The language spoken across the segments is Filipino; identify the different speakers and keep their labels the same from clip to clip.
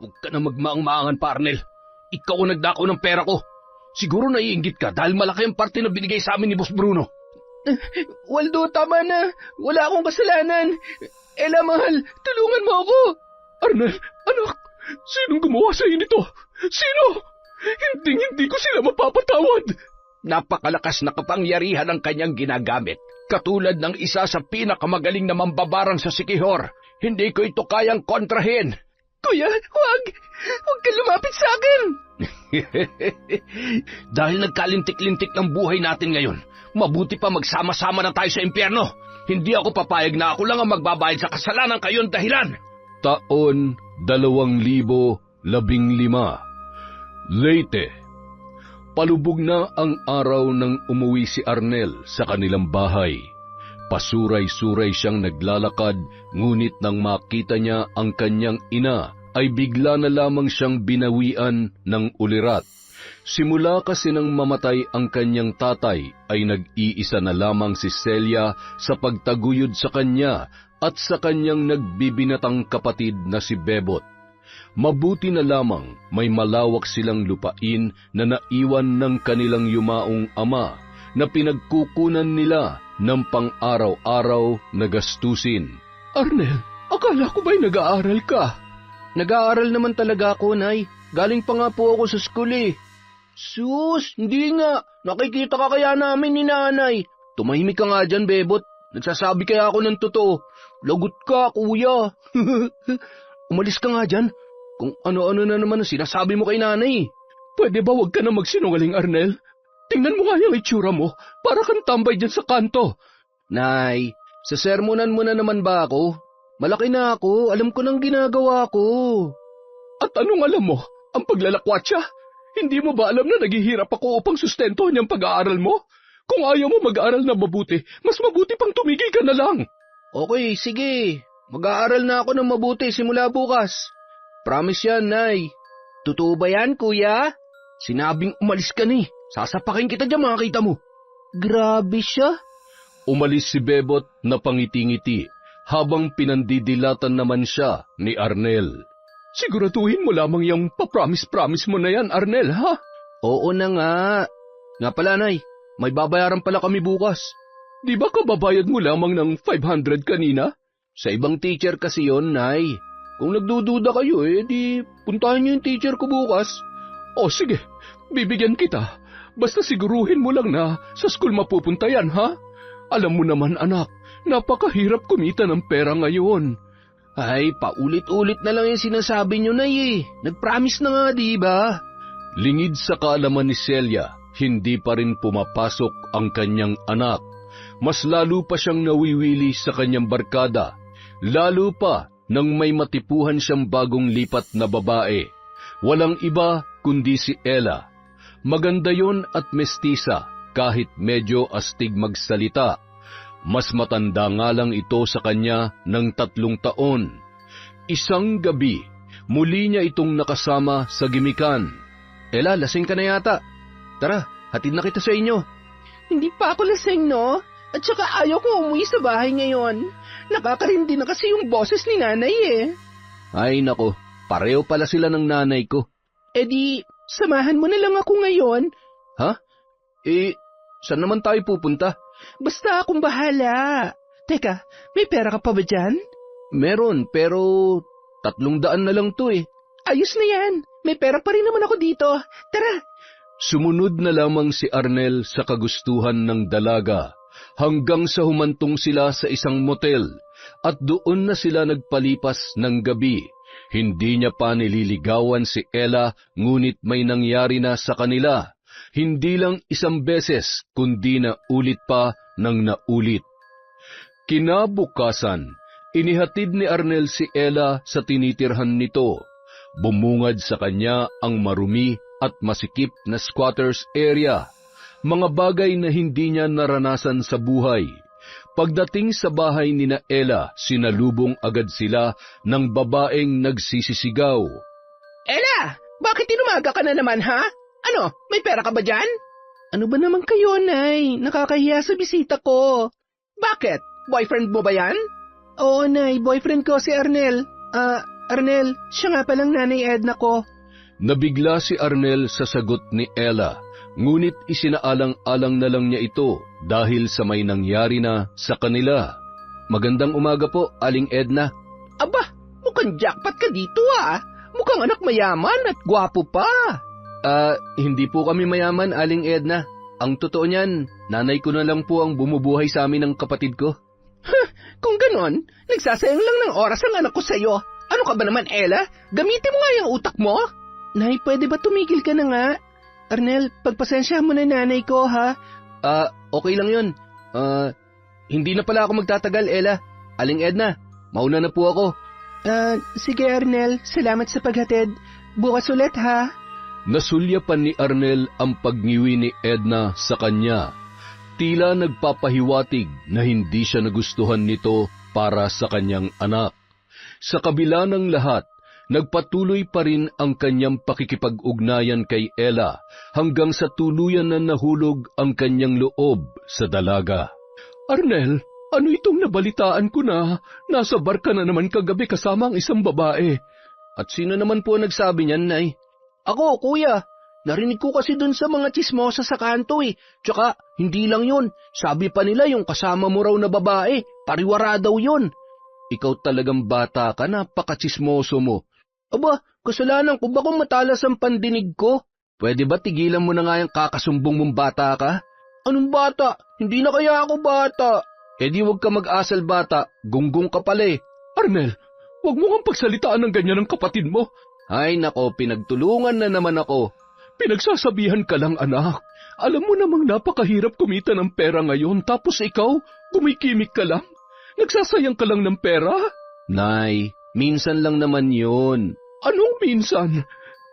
Speaker 1: Huwag ka na magmaang-maangan pa, Arnel. Ikaw ang nagdakaw ng pera ko. Siguro naiinggit ka dahil malaki ang parte na binigay sa amin ni Boss Bruno.
Speaker 2: Waldo, tama na. Wala akong kasalanan. Ella, mahal, tulungan mo ako.
Speaker 1: Arnel, anak, sinong gumawa sa iyo nito? Sino? Hindi ko sila mapapatawad. Napakalakas na kapangyarihan ang kanyang ginagamit. Katulad ng isa sa pinakamagaling na mambabarang sa Siquijor. Hindi ko ito kayang kontrahin.
Speaker 2: Kuya, huwag ka lumapit sa akin.
Speaker 1: Dahil nagkalintik-lintik ng buhay natin ngayon, mabuti pa magsama-sama na tayo sa impyerno. Hindi ako papayag na ako lang ang magbabayad sa kasalanan kayon dahilan. Taon 2015. Leyte. Palubog na ang araw nang umuwi si Arnel sa kanilang bahay. Pasuray-suray siyang naglalakad, ngunit nang makita niya ang kanyang ina, ay bigla na lamang siyang binawian ng ulirat. Simula kasi nang mamatay ang kanyang tatay, ay nag-iisa na lamang si Celia sa pagtaguyod sa kanya at sa kanyang nagbibinatang kapatid na si Bebot. Mabuti na lamang may malawak silang lupain na naiwan ng kanilang yumaong ama na pinagkukunan nila ng pang-araw-araw na gastusin.
Speaker 2: Arnel, akala ko ba'y nag-aaral ka? Nag-aaral naman talaga ako, Nay. Galing pa nga po ako sa school eh. Sus, hindi nga. Nakikita ka kaya namin ni Nanay. Tumahimik ka nga dyan, Bebot. Nagsasabi kaya ako ng totoo. Lagot ka, kuya. Umalis ka nga dyan. Kung ano-ano na naman sinasabi mo kay Nanay.
Speaker 1: Pwede ba wag ka na magsinungaling, Arnel? Tingnan mo nga yung itsura mo. Para kang tambay dyan sa kanto.
Speaker 2: Nay, sa sermonan mo na naman ba ako? Malaki na ako. Alam ko nang ginagawa ko.
Speaker 1: At anong alam mo? Ang paglalakwatsa? Hindi mo ba alam na naghihirap ako upang sustentuhan yung pag-aaral mo? Kung ayaw mo mag-aaral na mabuti, mas mabuti pang tumigil ka na lang.
Speaker 2: Okay, sige. Mag-aaral na ako ng mabuti simula bukas. Promise yan, Nay. Totoo ba yan, kuya?
Speaker 1: Sinabing umalis ka ni. Sasapakin kita dyan, makakita mo.
Speaker 2: Grabe siya.
Speaker 1: Umalis si Bebot na pangiti-ngiti habang pinandidilatan naman siya ni Arnel. Siguraduhin mo lamang yung pa-promise mo na yan, Arnel, ha?
Speaker 2: Oo na nga. Nga pala, Nay, may babayaran pala kami bukas.
Speaker 1: Di ba kababayad mo lamang ng 500 kanina?
Speaker 2: Sa ibang teacher kasi yon, Nay. Kung nagdududa kayo, di puntahan niyo yung teacher ko bukas.
Speaker 1: O sige, bibigyan kita. Basta siguruhin mo lang na sa school mapupunta yan, ha? Alam mo naman, anak, napakahirap kumita ng pera ngayon.
Speaker 2: Ay, paulit-ulit na lang yung sinasabi niyo, Nay, eh. Nag-promise na nga, di ba?
Speaker 1: Lingid sa kaalaman ni Celia, hindi pa rin pumapasok ang kanyang anak. Mas lalo pa siyang nawiwili sa kanyang barkada, lalo pa nang may matipuhan siyang bagong lipat na babae. Walang iba kundi si Ella. Maganda yon at mestisa kahit medyo astig magsalita. Mas matanda nga lang ito sa kanya ng 3 taon. Isang gabi, muli niya itong nakasama sa gimikan.
Speaker 2: Ella, lasing ka na yata. Tara, hatid na kita sa inyo. Hindi pa ako lasing, no? At saka ayaw ko umuwi sa bahay ngayon. Nakakarindi na kasi yung boses ni Nanay eh.
Speaker 1: Ay nako, pareho pala sila ng nanay ko.
Speaker 2: Eh di, samahan mo na lang ako ngayon.
Speaker 1: Ha? Saan naman tayo pupunta?
Speaker 2: Basta akong bahala. Teka, may pera ka pa ba dyan?
Speaker 1: Meron, pero 300 na lang to eh.
Speaker 2: Ayos na yan. May pera pa rin naman ako dito. Tara.
Speaker 1: Sumunod na lamang si Arnel sa kagustuhan ng dalaga hanggang sa humantong sila sa isang motel at doon na sila nagpalipas ng gabi. Hindi niya pa nililigawan si Ella, ngunit may nangyari na sa kanila. Hindi lang isang beses, kundi na ulit pa ng naulit. Kinabukasan, inihatid ni Arnel si Ella sa tinitirhan nito. Bumungad sa kanya ang marumi at masikip na squatters area, mga bagay na hindi niya naranasan sa buhay. Pagdating sa bahay ni na Ella, sinalubong agad sila ng babaeng nagsisisigaw.
Speaker 2: Ella, bakit inumaga ka na naman, ha? Ano, may pera ka ba dyan? Ano ba naman kayo, Nay? Nakakahiya sa bisita ko. Bakit? Boyfriend mo ba yan? Oo, Nay, boyfriend ko si Arnel. Arnel, siya nga palang Nanay Edna ko.
Speaker 1: Nabigla si Arnel sa sagot ni Ella, ngunit isinaalang-alang na lang niya ito dahil sa may nangyari na sa kanila. Magandang umaga po, Aling Edna.
Speaker 2: Aba, mukhang jackpot ka dito ah. Mukhang anak mayaman at gwapo pa. Hindi po kami mayaman, Aling Edna. Ang totoo niyan, nanay ko na lang po ang bumubuhay sa amin ng kapatid ko. Kung ganon, nagsasayang lang ng oras ang anak ko sa'yo. Ano ka ba naman, Ella? Gamitin mo nga yung utak mo. Nay, pwede ba tumigil ka na nga? Arnel, pagpasensya mo na nanay ko, ha? Okay lang yun. Hindi na pala ako magtatagal, Ella. Aling Edna, mauna na po ako. Sige, Arnel. Salamat sa paghatid. Bukas ulit, ha?
Speaker 1: Nasulyapan ni Arnel ang pagngiwi ni Edna sa kanya. Tila nagpapahiwatig na hindi siya nagustuhan nito para sa kanyang anak. Sa kabila ng lahat, nagpatuloy pa rin ang kanyang pakikipag-ugnayan kay Ella hanggang sa tuluyan na nahulog ang kanyang loob sa dalaga. Arnel, ano itong nabalitaan ko na nasa bar ka na naman kagabi kasama ang isang babae?
Speaker 2: At sino naman po nagsabi niyan, Nay? Ako, kuya. Narinig ko kasi dun sa mga chismosa sa kanto eh. Tsaka, hindi lang yun. Sabi pa nila yung kasama mo raw na babae. Pariwara daw yun. Ikaw talagang bata ka, napaka-chismoso mo. Aba, kasalanan ko ba kung matalas ang pandinig ko? Pwede ba tigilan mo na nga yung kakasumbong mong bata ka? Anong bata? Hindi na kaya ako bata. Eh di huwag ka mag-asal bata, gunggong ka pala eh.
Speaker 1: Arnel, huwag mo kang pagsalitaan ng ganyan ng kapatid mo.
Speaker 2: Ay nako, pinagtulungan na naman ako.
Speaker 1: Pinagsasabihan ka lang, anak. Alam mo namang napakahirap kumita ng pera ngayon tapos ikaw, gumikimik ka lang. Nagsasayang ka lang ng pera.
Speaker 2: Nay, minsan lang naman yun.
Speaker 1: Anong minsan?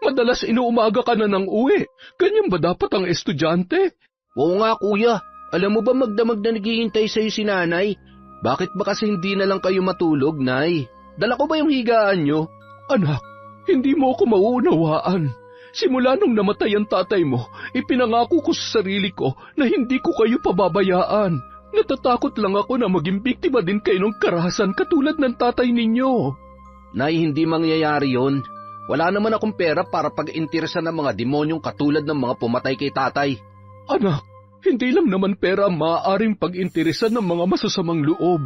Speaker 1: Madalas inuumaga ka na ng uwi. Ganyan ba dapat ang estudyante?
Speaker 2: Oo nga kuya, alam mo ba magdamag na naghihintay sa'yo si nanay? Bakit ba kasi hindi na lang kayo matulog, Nay? Dala ko ba yung higaan nyo?
Speaker 1: Anak, hindi mo ako mauunawaan. Simula nung namatay ang tatay mo, ipinangako ko sa sarili ko na hindi ko kayo pababayaan. Natatakot lang ako na maging biktima din kayo ng karahasan katulad ng tatay ninyo.
Speaker 2: Nay, hindi mangyayari yon. Wala naman akong pera para pag-interesan ng mga demonyong katulad ng mga pumatay kay tatay.
Speaker 1: Anak, hindi lang naman pera maaaring pag-interesan ng mga masasamang loob.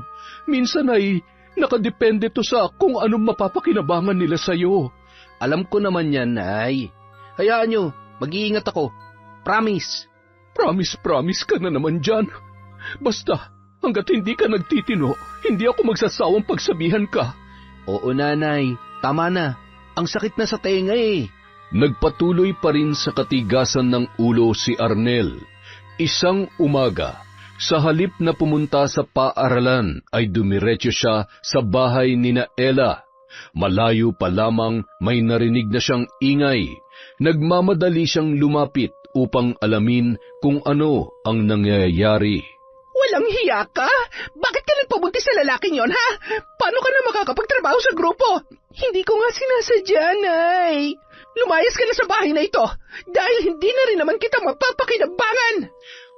Speaker 1: Minsan ay nakadepende to sa kung anong mapapakinabangan nila sa'yo.
Speaker 2: Alam ko naman yan, Nay. Hayaan nyo, mag-iingat ako. Promise.
Speaker 1: Promise ka na naman dyan. Basta, hanggat hindi ka nagtitino, hindi ako magsasawang pagsabihan ka.
Speaker 2: Oo, Nanay. Tama na. Ang sakit na sa tenga eh.
Speaker 1: Nagpatuloy pa rin sa katigasan ng ulo si Arnel. Isang umaga, sa halip na pumunta sa paaralan ay dumiretso siya sa bahay ni Ella. Malayo pa lamang may narinig na siyang ingay. Nagmamadali siyang lumapit upang alamin kung ano ang nangyayari.
Speaker 2: Walang hiya ka? Bakit ka nagpabuntis sa lalaking yon, ha? Paano ka na makakapagtrabaho sa grupo? Hindi ko nga sinasadya, Nay. Lumayas ka na sa bahay na ito dahil hindi na rin naman kita mapapakinabangan.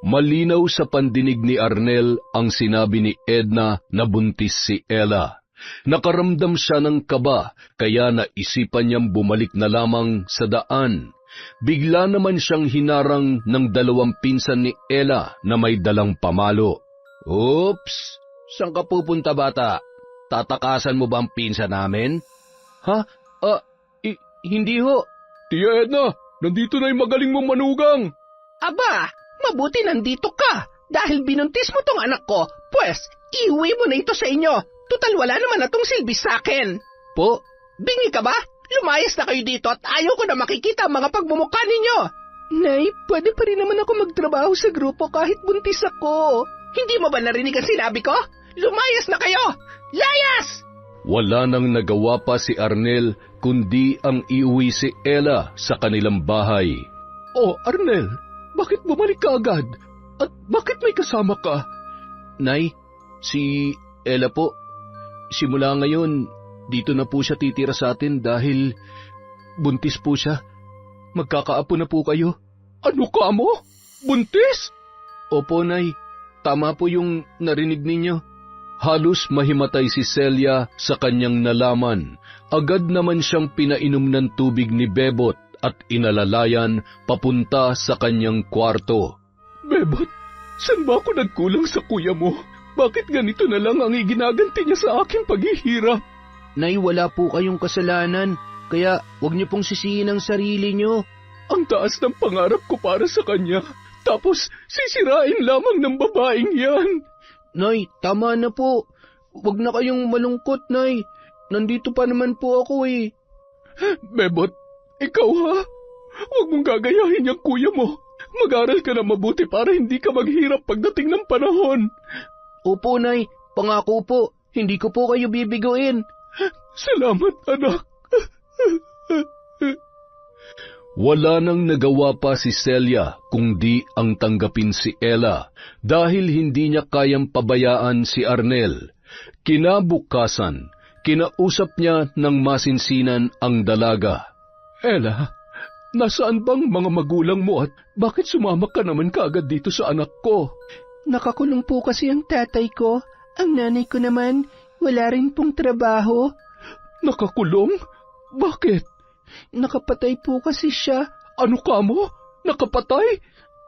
Speaker 1: Malinaw sa pandinig ni Arnel ang sinabi ni Edna na buntis si Ella. Nakaramdam siya ng kaba kaya naisipan niyang bumalik na lamang sa daan. Bigla naman siyang hinarang ng dalawang pinsan ni Ella na may dalang pamalo.
Speaker 2: Oops! Saan ka pupunta, bata? Tatakasan mo ba ang pinsan namin? Ha? Hindi ho.
Speaker 1: Tia Edna, nandito na yung magaling mong manugang.
Speaker 2: Aba, mabuti nandito ka. Dahil binuntis mo tong anak ko, pues, iuwi mo na ito sa inyo. Tutal wala naman na tong silbi sa akin. Po? Bingi ka ba? Lumayas na kayo dito at ayaw ko na makikita ang mga pagmumukha ninyo. Nay, pwede pa rin naman ako magtrabaho sa grupo kahit buntis ako. Hindi mo ba narinig ang sinabi ko? Lumayas na kayo! Layas!
Speaker 1: Wala nang nagawa pa si Arnel kundi ang iuwi si Ella sa kanilang bahay. Oh, Arnel, bakit bumalik ka agad? At bakit may kasama ka?
Speaker 2: Nay, si Ella po. Simula ngayon, dito na po siya titira sa atin dahil buntis po siya. Magkakaapo na po kayo.
Speaker 1: Ano ka mo? Buntis?
Speaker 2: Opo, Nay. Tama po yung narinig ninyo.
Speaker 1: Halos mahimatay si Celia sa kanyang nalaman Agad naman siyang pinainom ng tubig ni Bebot at inalalayan papunta sa kanyang kwarto.
Speaker 2: Bebot, saan ba ako nagkulang sa kuya mo? Bakit ganito na lang ang iginaganti niya sa aking paghihirap? Nay, wala po kayong kasalanan, kaya huwag niyo pong sisihin ang sarili niyo. Ang taas ng pangarap ko para sa kanya, tapos sisirain lamang ng babaeng yan. Nay, tama na po. Huwag na kayong malungkot, Nay. Nandito pa naman po ako eh. Bebot, ikaw ha? Huwag mong gagayahin yung kuya mo. Mag-aral ka na mabuti para hindi ka maghirap pagdating ng panahon. Opo, Nay. Pangako po, hindi ko po kayo bibiguin. Salamat, anak.
Speaker 1: Wala nang nagawa pa si Celia kundi ang tanggapin si Ella dahil hindi niya kayang pabayaan si Arnel. Kinabukasan, kinausap niya ng masinsinan ang dalaga.
Speaker 2: Ella, nasaan bang mga magulang mo at bakit sumama ka naman kaagad dito sa anak ko? Nakakulong po kasi ang tatay ko. Ang nanay ko naman, wala rin pong trabaho. Nakakulong? Bakit? Nakapatay po kasi siya. Ano ka mo? Nakapatay?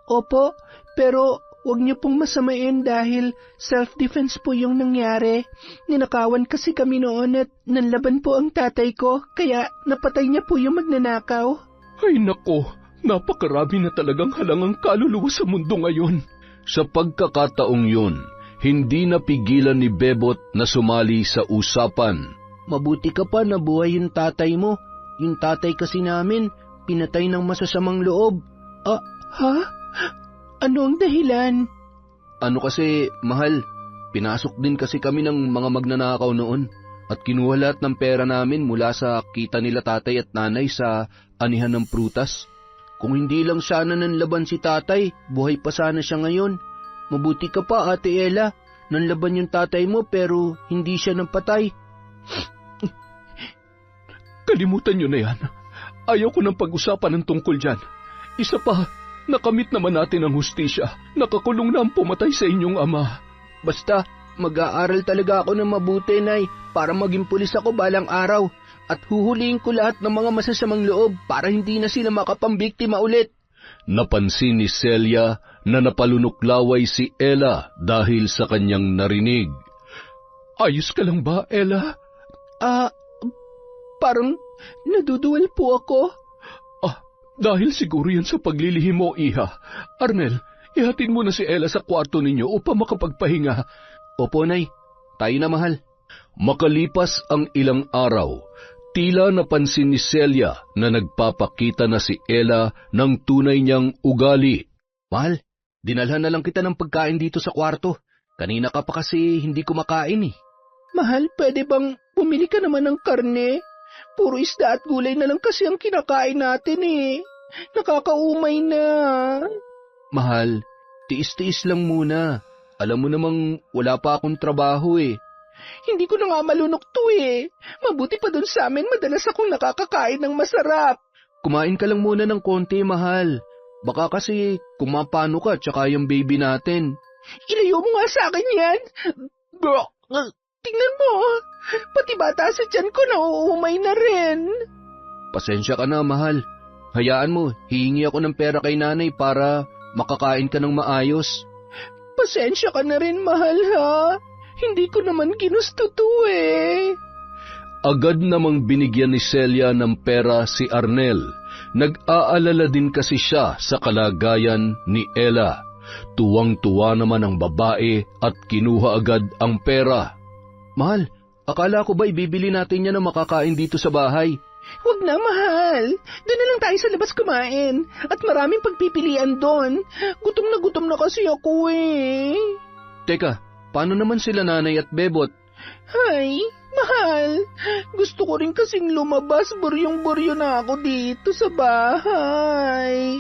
Speaker 2: Opo, pero huwag niyo pong masamain dahil self-defense po yung nangyari. Ninakawan kasi kami noon at nanlaban po ang tatay ko, kaya napatay niya po yung magnanakaw. Ay nako, napakarami na talagang halangang kaluluwa sa mundo ngayon.
Speaker 1: Sa pagkakataong yun, hindi napigilan ni Bebot na sumali sa usapan.
Speaker 2: Mabuti ka pa na buhay yung tatay mo. Yung tatay kasi namin, pinatay ng masasamang loob. Ha? Ano ang dahilan? Ano kasi, mahal, pinasok din kasi kami ng mga magnanakaw noon at kinuha lahat ng pera namin mula sa kita nila tatay at nanay sa anihan ng prutas. Kung hindi lang sana nanlaban si tatay, buhay pa sana siya ngayon. Mabuti ka pa, Ate Ella. Nanlaban yung tatay mo pero hindi siya napatay. Kalimutan niyo na yan. Ayaw ko ng pag-usapan ng tungkol dyan. Isa pa, nakamit naman natin ang hustisya. Nakakulong na ang pumatay sa inyong ama. Basta, mag-aaral talaga ako ng mabuti, Nay, para maging pulis ako balang araw. At huhulihin ko lahat ng mga masasamang loob para hindi na sila makapambiktima ulit.
Speaker 1: Napansin ni Celia na napalunuklaway si Ella dahil sa kanyang narinig.
Speaker 2: Ayos ka lang ba, Ella? Parang naduduwal po ako. Dahil siguro yan sa paglilihim mo, Iha. Arnel, ihatid mo na si Ella sa kwarto ninyo upang makapagpahinga. Opo, Nay. Tayo na, mahal.
Speaker 1: Makalipas ang ilang araw, tila napansin ni Celia na nagpapakita na si Ella ng tunay niyang ugali.
Speaker 2: Mahal, dinalhan na lang kita ng pagkain dito sa kwarto. Kanina ka pa kasi hindi kumakain eh. Mahal, pwede bang bumili ka naman ng karne? Puro isda at gulay na lang kasi ang kinakain natin eh. Nakakaumay na. Mahal, tiis-tiis lang muna. Alam mo namang wala pa akong trabaho eh. Hindi ko na nga malunok to eh. Mabuti pa dun sa amin, madalas akong nakakakain ng masarap. Kumain ka lang muna ng konti, mahal. Baka kasi kumapano ka tsaka yung baby natin. Ilayo mo nga sa akin yan. Tingnan mo, pati bata sa tiyan ko nauumay na rin. Pasensya ka na, mahal. Hayaan mo, hihingi ako ng pera kay nanay para makakain ka ng maayos. Pasensya ka na rin, mahal ha. Hindi ko naman ginusto to eh.
Speaker 1: Agad namang binigyan ni Celia ng pera si Arnel. Nag-aalala din kasi siya sa kalagayan ni Ella. Tuwang-tuwa naman ang babae at kinuha agad ang pera. Mahal, akala ko ba ibibili natin yan na makakain dito sa bahay? Huwag na, mahal. Doon na lang tayo sa labas kumain. At maraming pagpipilian doon. Gutom na kasi ako eh. Teka, paano naman sila nanay at Bebot? Ay, mahal. Gusto ko rin kasing lumabas. Buryong-buryo na ako dito sa bahay.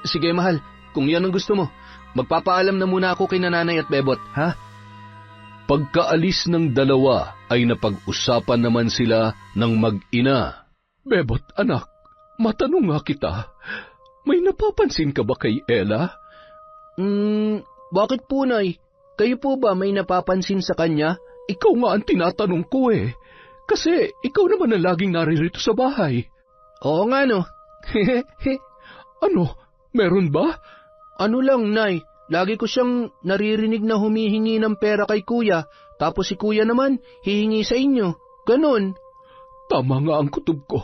Speaker 1: Sige mahal. Kung yan ang gusto mo, magpapaalam na muna ako kay nanay at Bebot, ha? Pagkaalis ng dalawa ay napag-usapan naman sila ng mag-ina.
Speaker 2: Bebot, anak, matanong nga kita. May napapansin ka ba kay Ella? Bakit po, Nay? Kayo po ba may napapansin sa kanya? Ikaw nga ang tinatanong ko eh.
Speaker 1: Kasi ikaw naman ang laging naririto sa bahay.
Speaker 2: Oo nga no.
Speaker 1: Ano, meron ba?
Speaker 2: Ano lang, Nay. Lagi ko siyang naririnig na humihingi ng pera kay Kuya, tapos si Kuya naman hihingi sa inyo. Ganon.
Speaker 1: Tama nga ang kutob ko.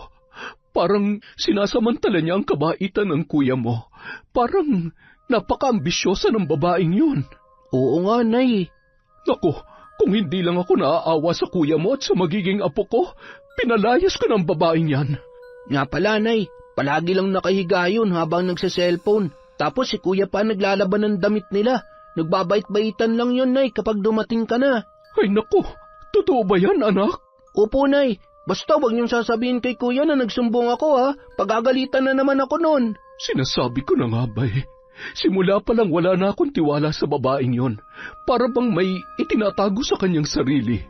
Speaker 1: Parang sinasamantala niya ang kabaitan ng kuya mo. Parang napaka-ambisyosa ng babaeng yun.
Speaker 2: Oo nga, Nay.
Speaker 1: Naku, kung hindi lang ako naaawa sa kuya mo at sa magiging apo ko, pinalayas ko ng babaeng yan.
Speaker 2: Nga pala, Nay. Palagi lang nakahiga yun habang nagsa-cellphone. Tapos si Kuya pa naglalaban ng damit nila. Nagbabait-baitan lang yun, Nay, kapag dumating ka na.
Speaker 1: Ay naku, totoo ba yan, anak?
Speaker 2: Opo, Nay. Basta wag niyong sasabihin kay Kuya na nagsumbong ako, ha. Pagagalitan na naman ako noon.
Speaker 1: Sinasabi ko na nga ba eh. Simula pa lang wala na akong tiwala sa babaeng yon. Para bang may itinatago sa kanyang sarili.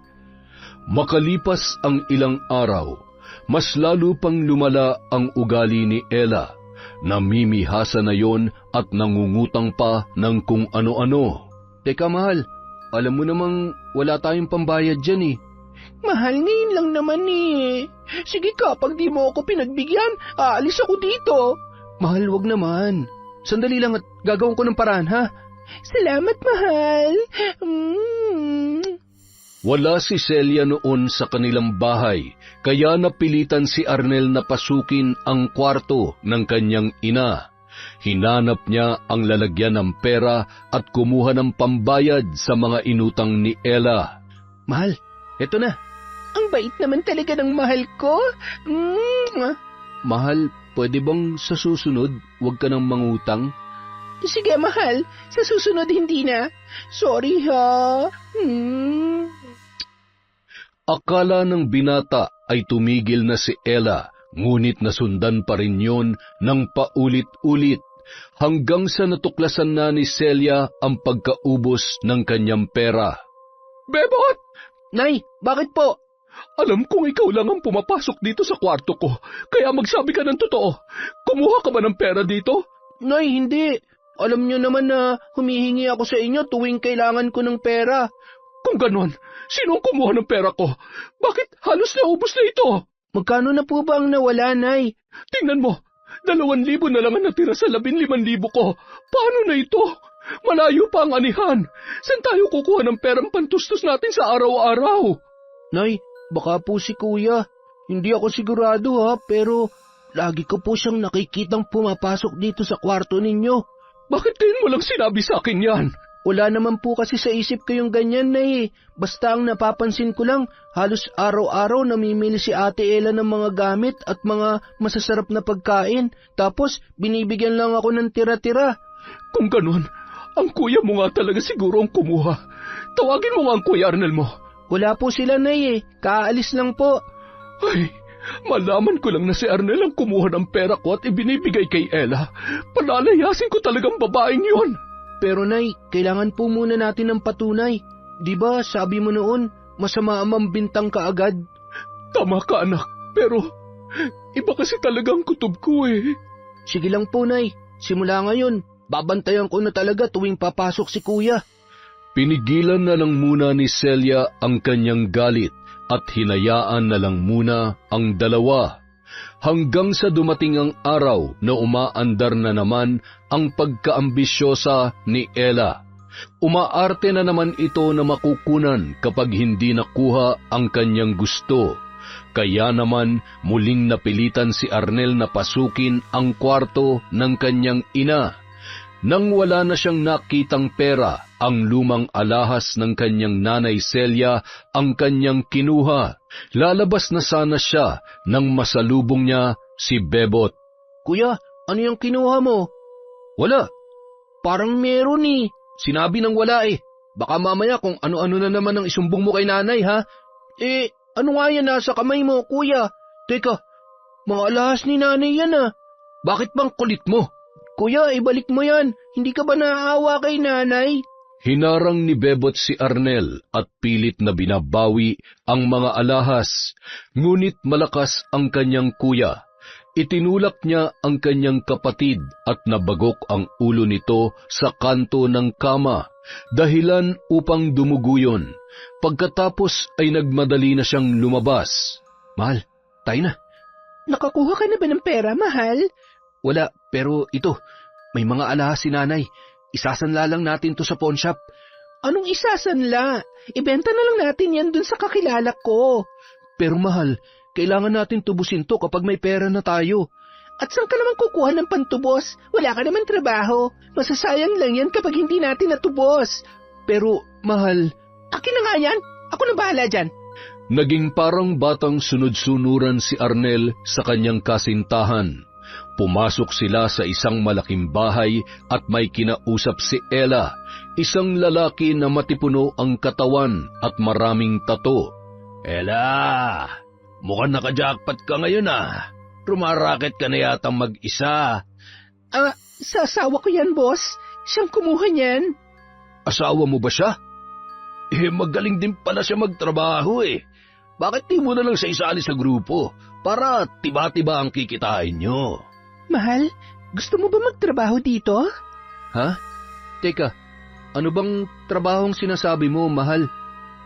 Speaker 1: Makalipas ang ilang araw, mas lalo pang lumala ang ugali ni Ella. Namimihasa na yon at nangungutang pa ng kung ano-ano.
Speaker 2: Teka, mahal. Alam mo namang wala tayong pambayad dyan eh. Mahal, ngayon lang naman eh. Sige ka, pag di mo ako pinagbigyan, aalis ako dito. Mahal, wag naman. Sandali lang at gagawin ko ng paraan, ha? Salamat, mahal.
Speaker 1: Wala si Celia noon sa kanilang bahay, kaya napilitan si Arnel na pasukin ang kwarto ng kanyang ina. Hinanap niya ang lalagyan ng pera at kumuha ng pambayad sa mga inutang ni Ella.
Speaker 2: Mahal, eto na. Ang bait naman talaga ng mahal ko. Mahal, pwede bang sa susunod huwag ka nang mangutang? Sige, mahal. Sa susunod hindi na. Sorry, ha.
Speaker 1: Akala ng binata ay tumigil na si Ella, ngunit nasundan pa rin yon ng paulit-ulit hanggang sa natuklasan na ni Celia ang pagkaubos ng kanyang pera. Bebot!
Speaker 2: Nay, bakit po?
Speaker 1: Alam kong ikaw lang ang pumapasok dito sa kwarto ko, kaya magsabi ka ng totoo. Kumuha ka ba ng pera dito?
Speaker 2: Nay, hindi. Alam niyo naman na humihingi ako sa inyo tuwing kailangan ko ng pera.
Speaker 1: Kung ganon, sino ang kumuha ng pera ko? Bakit halos naubos na ito?
Speaker 2: Magkano na po ba ang nawala, Nay?
Speaker 1: Tingnan mo, 2,000 na lang ang natira sa 15,000 ko. Paano na ito? Malayo pa ang anihan. Saan tayo kukuha ng perang pantustos natin sa araw-araw?
Speaker 2: Nay, baka po si Kuya. Hindi ako sigurado ha, pero lagi ko po siyang nakikitang pumapasok dito sa kwarto ninyo.
Speaker 1: Bakit din mo lang sinabi sa akin yan?
Speaker 2: Wala naman po kasi sa isip ko yung ganyan, Nay. Basta ang napapansin ko lang, halos araw-araw namimili si Ate Ella ng mga gamit at mga masasarap na pagkain. Tapos binibigyan lang ako ng tira-tira.
Speaker 1: Kung ganun, ang kuya mo nga talaga siguro ang kumuha. Tawagin mo nga ang Kuya Arnel mo.
Speaker 2: Wala po sila, Nay eh. Kaalis lang po.
Speaker 1: Ay, malaman ko lang na si Arnel ang kumuha ng pera ko at ibinibigay kay Ella. Palalayasin ko talagang babaeng yon.
Speaker 2: Pero Nay, kailangan po muna natin ng patunay. Di ba sabi mo noon, masama ang mambintang ka agad?
Speaker 1: Tama ka, anak. Pero iba kasi talagang kutob ko eh.
Speaker 2: Sige lang po, Nay. Simula ngayon, babantayan ko na talaga tuwing papasok si Kuya.
Speaker 1: Pinigilan na lang muna ni Celia ang kanyang galit at hinayaan na lang muna ang dalawa. Hanggang sa dumating ang araw na umaandar na naman ang pagkaambisyosa ni Ella. Umaarte na naman ito na makukunan kapag hindi nakuha ang kanyang gusto. Kaya naman muling napilitan si Arnel na pasukin ang kwarto ng kanyang ina. Nang wala na siyang nakitang pera, ang lumang alahas ng kanyang nanay Celia ang kanyang kinuha. Lalabas na sana siya nang masalubong niya si Bebot.
Speaker 2: Kuya, ano yung kinuha mo? Wala. Parang meron eh. Sinabi ng wala eh. Baka mamaya kung ano-ano na naman ang isumbong mo kay nanay ha. Ano nga yan nasa kamay mo, kuya? Teka, mga alahas ni nanay yan ah. Bakit bang kulit mo? Kuya, ibalik mo yan. Hindi ka ba naaawa kay nanay?
Speaker 1: Hinarang ni Bebot si Arnel at pilit na binabawi ang mga alahas, ngunit malakas ang kanyang kuya. Itinulak niya ang kanyang kapatid at nabagok ang ulo nito sa kanto ng kama, dahilan upang dumugo yun. Pagkatapos ay nagmadali na siyang lumabas.
Speaker 2: Mahal, tayo na. Nakakuha ka na ba ng pera, mahal? Wala, pero ito, may mga alahas si nanay. Isasanla lang natin to sa pawn shop. Anong isasanla? Ibenta na lang natin yan dun sa kakilala ko. Pero mahal, kailangan natin tubusin to kapag may pera na tayo. At saan ka naman kukuha ng pantubos? Wala ka naman trabaho. Masasayang lang yan kapag hindi natin natubos. Pero, mahal... Akin na nga yan. Ako na bahala dyan.
Speaker 1: Naging parang batang sunod-sunuran si Arnel sa kanyang kasintahan. Pumasok sila sa isang malaking bahay at may kinausap si Ella, isang lalaki na matipuno ang katawan at maraming tato. Ella, mukhang naka-jackpot ka ngayon ah. Rumaraket ka na yatang mag-isa.
Speaker 2: Sa asawa ko yan, boss. Siyang kumuha niyan.
Speaker 1: Asawa mo ba siya? Magaling din pala siya magtrabaho eh. Bakit di mo na lang siya isali sa grupo para tiba-tiba ang kikitain nyo?
Speaker 2: Mahal, gusto mo ba magtrabaho dito? Ha? Teka, ano bang trabahong sinasabi mo, mahal?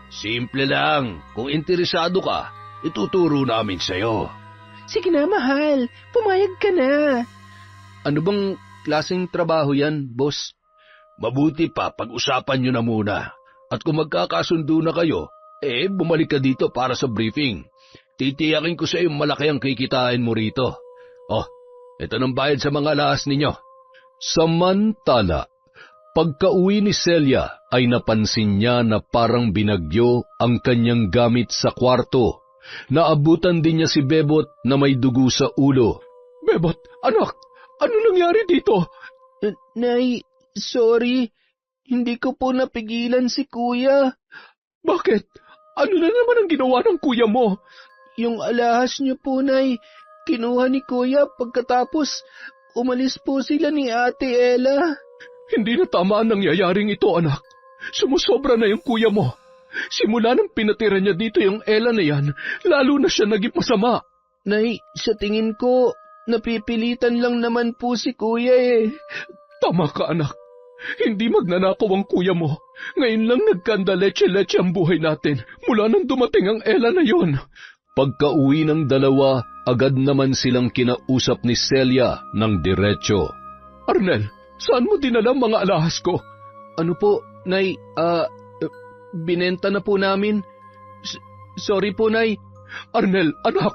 Speaker 1: Simple lang. Kung interesado ka, ituturo namin sa'yo.
Speaker 2: Sige na, mahal. Pumayag ka na. Ano bang klaseng trabaho yan, boss?
Speaker 1: Mabuti pa pag-usapan nyo na muna. At kung magkakasundo na kayo, bumalik ka dito para sa briefing. Titiyakin ko sa iyo malaki ang kikitain mo rito. Oh, ito ng bayad sa mga lahas ninyo. Samantala, pagka-uwi ni Celia ay napansin niya na parang binagyo ang kanyang gamit sa kwarto. Naabutan din niya si Bebot na may dugo sa ulo.
Speaker 2: Bebot, anak, ano nangyari dito? Nay, sorry. Hindi ko po napigilan si kuya. Bakit? Ano na naman ang ginawa ng kuya mo? Yung alahas niyo po, Nay. Kinuha ni kuya pagkatapos umalis po sila ni Ate Ella. Hindi na tama ang nangyayaring ito, anak. Sumusobra na yung kuya mo. Simula nang pinatira niya dito yung Ella na yan, lalo na siya naging masama. Nay, sa tingin ko, napipilitan lang naman po si kuya eh. Tama ka, anak. Hindi magnanakaw ang kuya mo. Ngayon lang nagkanda-leche-leche ang buhay natin mula nang dumating ang Ella na yon.
Speaker 1: Pagka-uwi ng dalawa, agad naman silang kinausap ni Celia ng diretso.
Speaker 2: Arnel, saan mo dinala ang mga alahas ko? Ano po, Nay, binenta na po namin. Sorry po, Nay. Arnel, anak,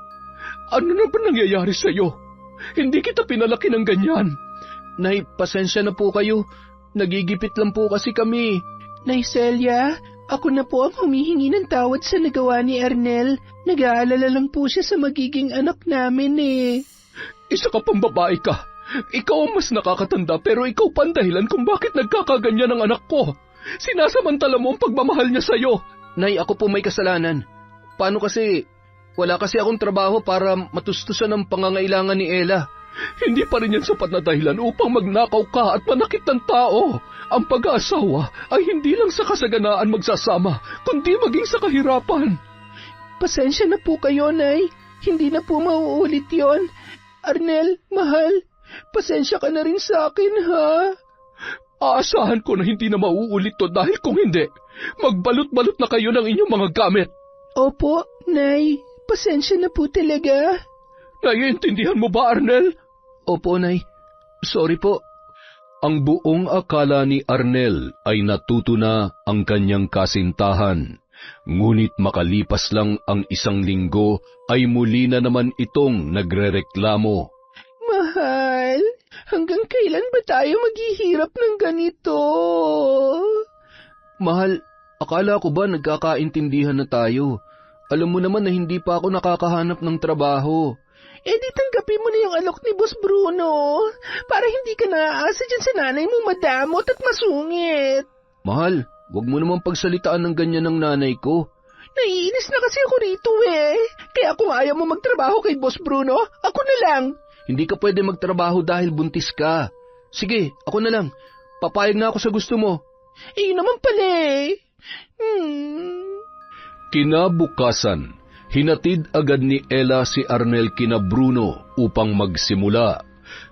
Speaker 2: ano na ba nangyayari sa'yo? Hindi kita pinalaki ng ganyan. Nay, pasensya na po kayo. Nagigipit lang po kasi kami. Nay Celia, ako na po ang humihingi ng tawad sa nagawa ni Arnel. Nag-aalala lang po siya sa magiging anak namin eh. Isa ka pang babae ka. Ikaw ang mas nakakatanda pero ikaw pa ang dahilan kung bakit nagkakaganyan ang anak ko. Sinasamantala mo ang pagmamahal niya sa'yo. Nay, ako po may kasalanan. Paano kasi? Wala kasi akong trabaho para matustusan ang pangangailangan ni Ella. Hindi pa rin yan sapat na dahilan upang magnakaw ka at manakit ng tao. Ang pag-aasawa ay hindi lang sa kasaganaan magsasama, kundi maging sa kahirapan. Pasensya na po kayo, Nay. Hindi na po mauulit yon. Arnel, mahal, pasensya ka na rin sa akin, ha? Aasahan ko na hindi na mauulit to dahil kung hindi, magbalot-balot na kayo ng inyong mga gamit. Opo, Nay. Pasensya na po talaga. Naiintindihan mo ba, Arnel? Opo, Nay. Sorry po.
Speaker 1: Ang buong akala ni Arnel ay natuto na ang kanyang kasintahan. Ngunit makalipas lang ang isang linggo ay muli na naman itong nagrereklamo.
Speaker 2: Mahal, hanggang kailan ba tayo maghihirap ng ganito? Mahal, akala ko ba nagkakaintindihan na tayo? Alam mo naman na hindi pa ako nakakahanap ng trabaho. Di tanggapin mo na yung alok ni Boss Bruno para hindi ka naaasa dyan sa nanay mo madamot at masungit. Mahal, wag mo naman pagsalitaan ng ganyan ng nanay ko. Naiinis na kasi ako rito eh. Kaya kung ayaw mo magtrabaho kay Boss Bruno, ako na lang. Hindi ka pwede magtrabaho dahil buntis ka. Sige, ako na lang. Papayag na ako sa gusto mo. Yun naman pala eh.
Speaker 1: Kinabukasan, hinatid agad ni Ella si Arnel kina Bruno upang magsimula.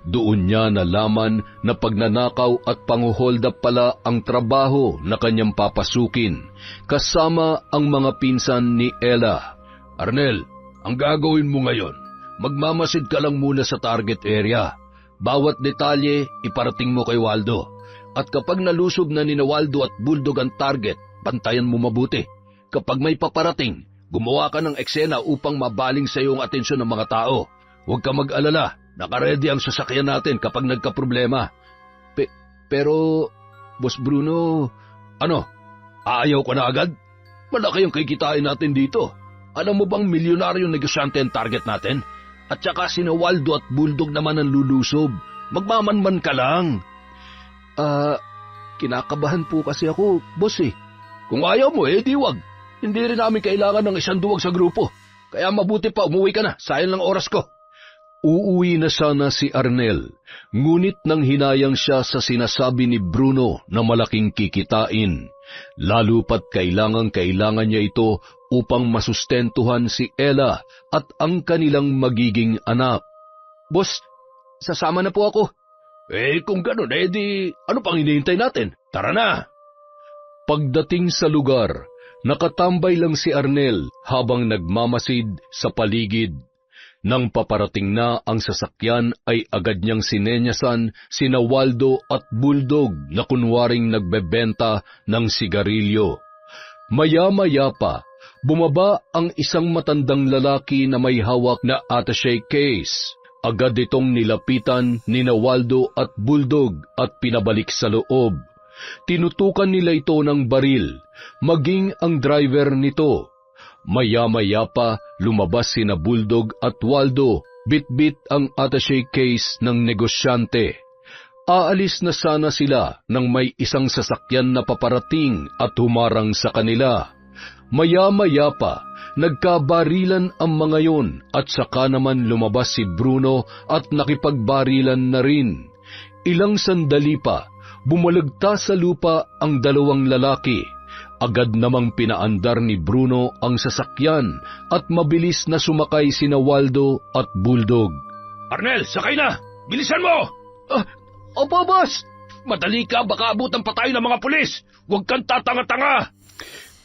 Speaker 1: Doon niya nalaman na pagnanakaw at panghuhold up pala ang trabaho na kanyang papasukin, kasama ang mga pinsan ni Ella. Arnel, ang gagawin mo ngayon, magmamasid ka lang muna sa target area. Bawat detalye iparating mo kay Waldo. At kapag nalusob na ni Waldo at Bulldog ang target, bantayan mo mabuti. Kapag may paparating, gumawa ka ng eksena upang mabaling sa iyo ang atensyon ng mga tao. Huwag ka mag-alala, nakaredy ang sasakyan natin kapag nagkaproblema.
Speaker 2: Pero, Boss Bruno...
Speaker 1: Ano? Aayaw ka na agad? Malaki ang kikitain natin dito. Alam mo bang milyonaryong negosyante ang target natin? At saka sina Waldo at Bulldog naman ang lulusob. Magmamanman ka lang.
Speaker 2: Kinakabahan po kasi ako, boss eh.
Speaker 1: Kung ayaw mo di wag. Hindi rin namin kailangan ng isang duwag sa grupo. Kaya mabuti pa umuwi ka na, sayang lang oras ko. Uuwi na sana si Arnel, ngunit nang hinayang siya sa sinasabi ni Bruno na malaking kikitain, lalo pat kailangan niya ito upang masustentuhan si Ella at ang kanilang magiging anak.
Speaker 2: Boss, sasama na po ako.
Speaker 1: Kung gano'n, di ano pang hinihintay natin? Tara na! Pagdating sa lugar, nakatambay lang si Arnel habang nagmamasid sa paligid. Nang paparating na ang sasakyan ay agad niyang sinenyasan sina Waldo at Bulldog na kunwaring nagbebenta ng sigarilyo. Maya-maya pa, bumaba ang isang matandang lalaki na may hawak na attaché case. Agad itong nilapitan ni Waldo at Bulldog at pinabalik sa loob. Tinutukan nila ito ng baril, maging ang driver nito. Maya-maya pa, lumabas sina Bulldog at Waldo, bit-bit ang attaché case ng negosyante. Aalis na sana sila nang may isang sasakyan na paparating at humarang sa kanila. Maya-maya pa, nagkabarilan ang mga yon at saka naman lumabas si Bruno at nakipagbarilan na rin. Ilang sandali pa, bumalagta sa lupa ang dalawang lalaki. Agad namang pinaandar ni Bruno ang sasakyan at mabilis na sumakay sina Waldo at Bulldog. Arnel, sakay na! Bilisan mo!
Speaker 2: Opo, boss!
Speaker 1: Madali ka, baka abutan pa tayo ng mga pulis! Huwag kang tatanga-tanga!